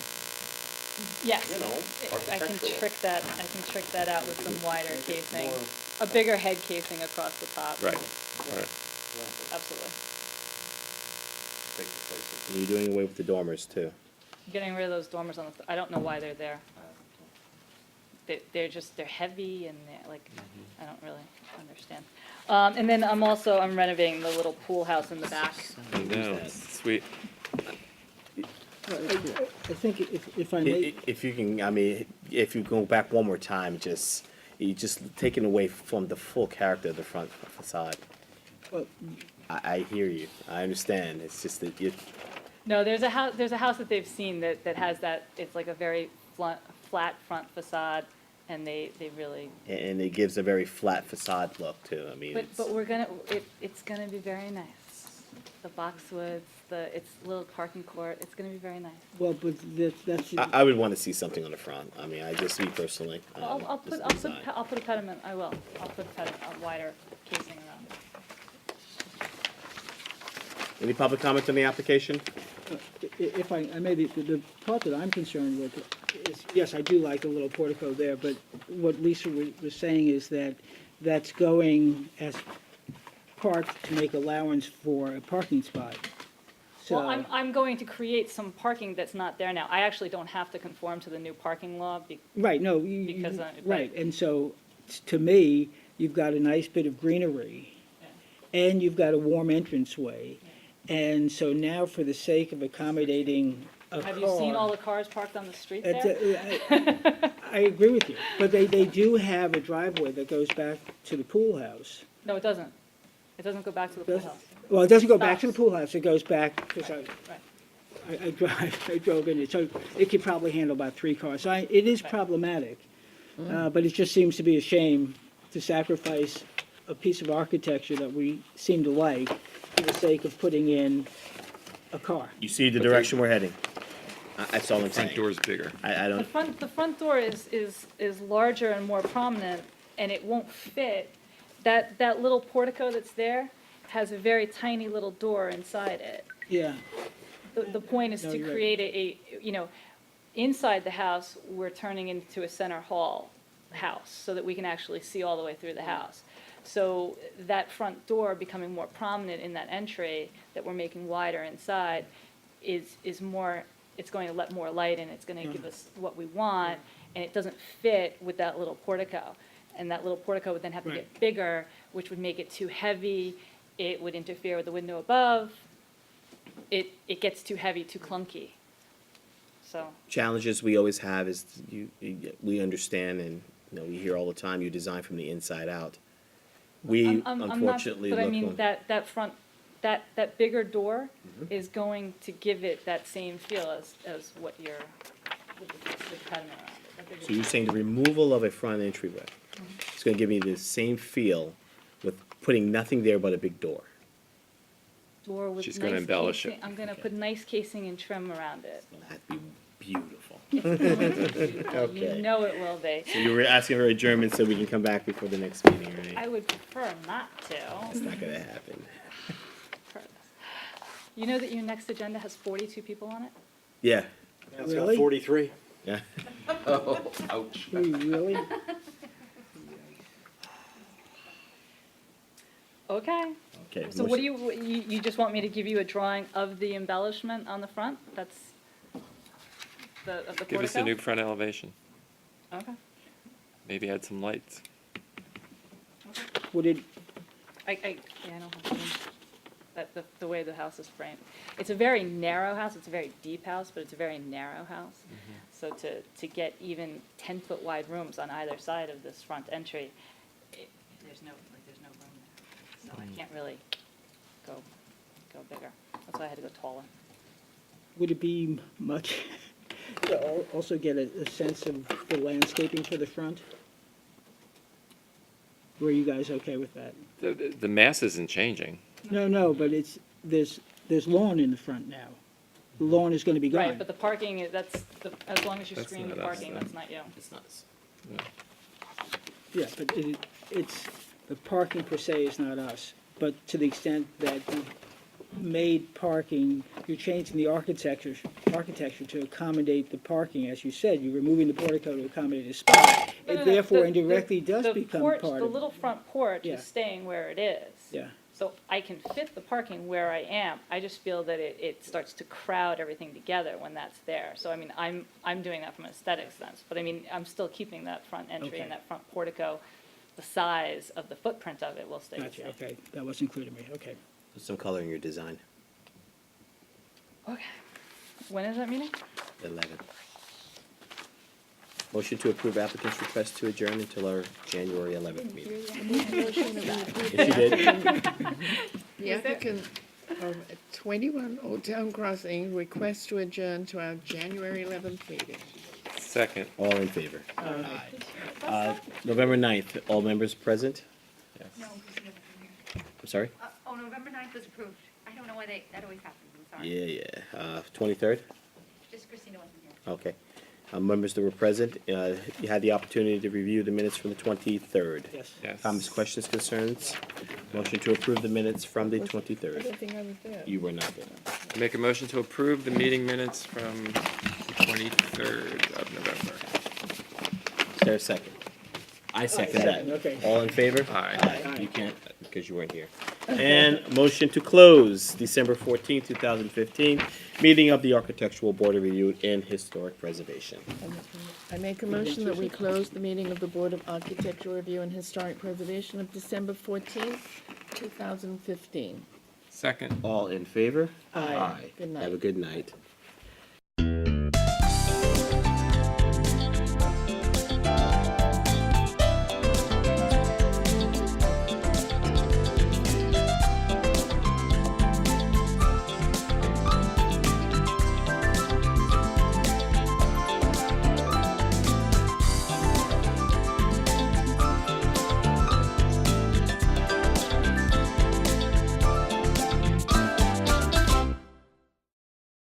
Yes, you know, I can architectural. trick that out with some wider casing, a bigger head casing across the top. Right. Yeah, Right. absolutely. And you're doing away with the dormers too. Getting rid of those dormers on the, I don't know why they're there. They're heavy and they're like, I don't really understand. And then I'm renovating the little pool house in the back. I know, sweet. I think if I may, If you can, if you go back one more time, you're just taking away from the full character of the front facade. well, I hear you. I understand. It's just that you. No, there's a house that they've seen that has that, it's like a very flat front facade, and they really, And it gives a very flat facade look too. but we're gonna, it's gonna be very nice. the boxwoods, it's little parking court, it's gonna be very nice. Well, but that's. I would want to see something on the front. I mean, me personally. I'll just put design. I'll put a pediment, I will, I'll put a wider casing around it. Any public comment on the application? If I may, the part that I'm concerned with is, yes, I do like the little portico there, but what Lisa was saying is that that's going as part to make allowance for a parking spot. So, Well, I'm going to create some parking that's not there now. I actually don't have to conform to the new parking law right, no, because, right, and so, to me, you've got a nice bit of greenery, and you've got a warm entranceway, and so now for the sake of accommodating a car. Have you seen all the cars parked on the street there? I agree with you, but they do have a driveway that goes back to the pool house. No, it doesn't. It doesn't go back to the pool house. Well, it doesn't go back to the pool house, it goes back, because Right. I drove in it, so it could probably handle about 3 cars. So it is problematic, but it just seems to be a shame to sacrifice a piece of architecture that we seem to like for the sake of putting in a car. You see the direction we're heading. That's all I'm saying. Front door's bigger. I don't. The front door is larger and more prominent, and it won't fit. That little portico that's there has a very tiny little door inside it. Yeah. The point is No, to you're right. create inside the house, we're turning into a center hall house so that we can actually see all the way through the house. So that front door becoming more prominent in that entry that we're making wider inside is more, it's going to let more light in, it's going to give us what we want, and it doesn't fit with that little portico. And that little portico would then have to get bigger, which would make it too heavy, it would interfere with the window above, it gets too heavy, too clunky. So, Challenges we always have is we understand and we hear all the time, you design from the inside out. We I'm not- unfortunately but I look mean, on- that front, that bigger door is going to give it that same feel as what you're, with the pediment around it. That bigger So you're saying the removal of a front entryway, Mm-hmm. it's gonna give me the same feel with putting nothing there but a big door. door with She's gonna nice embellish casing. it. I'm gonna put nice casing and trim around it. That'd be beautiful. You Okay. know it will be. So you were asking for adjournment so we can come back before the next meeting, right? I would prefer not to. It's not gonna happen. You know that your next agenda has 42 people on it? Yeah. It's got Really? 43. Yeah. Oh, ouch. Really? Okay. Okay. So what do you just want me to give you a drawing of the embellishment on the front? That's of the portico? Give us a new front elevation. Okay. Maybe add some lights. Would it, Yeah, I don't have the way the house is framed. It's a very narrow house, it's a very deep house, but it's a very narrow house. So to get even 10-foot wide rooms on either side of this front entry, there's no room there. So I can't really go bigger. That's why I had to go taller. would it be much, to also get a sense of the landscaping for the front? Were you guys okay with that? The mass isn't changing. No, but there's lawn in the front now. The lawn is gonna be gone. Right, but the parking, as long as you That's screen not the us, parking, though. that's not you. It's not. Yeah, but it's, the parking per se is not us, but to the extent that you made parking, you're changing the architecture to accommodate the parking, as you said, you're removing the portico to accommodate a spot. No, It no, therefore the- indirectly does the become porch- part The of. little front porch Yeah. is staying where it is. Yeah. So I can fit the parking where I am. I just feel that it starts to crowd everything together when that's there. So I mean, I'm doing that from an aesthetic sense, but I mean, I'm still keeping that front entry Okay. and that front portico. The size of the footprint of it will stay the Gotcha, same. okay, that wasn't clear to me, okay. Put some color in your design. Okay. When is that meeting? 11. Motion to approve applicant's request to adjourn until our January 11th meeting. Yes, you did. The applicant of 21 Old Town Crossing requests to adjourn to our January 11th meeting. Second. All in favor? November 9th, all members present? Yes. I'm sorry? Oh, November 9th was approved. I don't know why that always happens, I'm sorry. Yeah. 23rd? Just Christina wasn't here. Okay. Members that were present, you had the opportunity to review the minutes from the 23rd. Yes. Yes. Comments, questions, concerns? Motion to approve the minutes from the I 23rd. don't think I was there. You were not there. Make a motion to approve the meeting minutes from the 23rd of November. Is there a second? I second that. second, okay. All in favor? Aye. You can't, because you weren't here. And motion to close December 14th, 2015, meeting of the Architectural Board of Review and Historic Preservation. I make a motion that we close the meeting of the Board of Architectural Review and Historic Preservation of December 14th, 2015. Second. All in favor? Aye. Good night. Have a good night.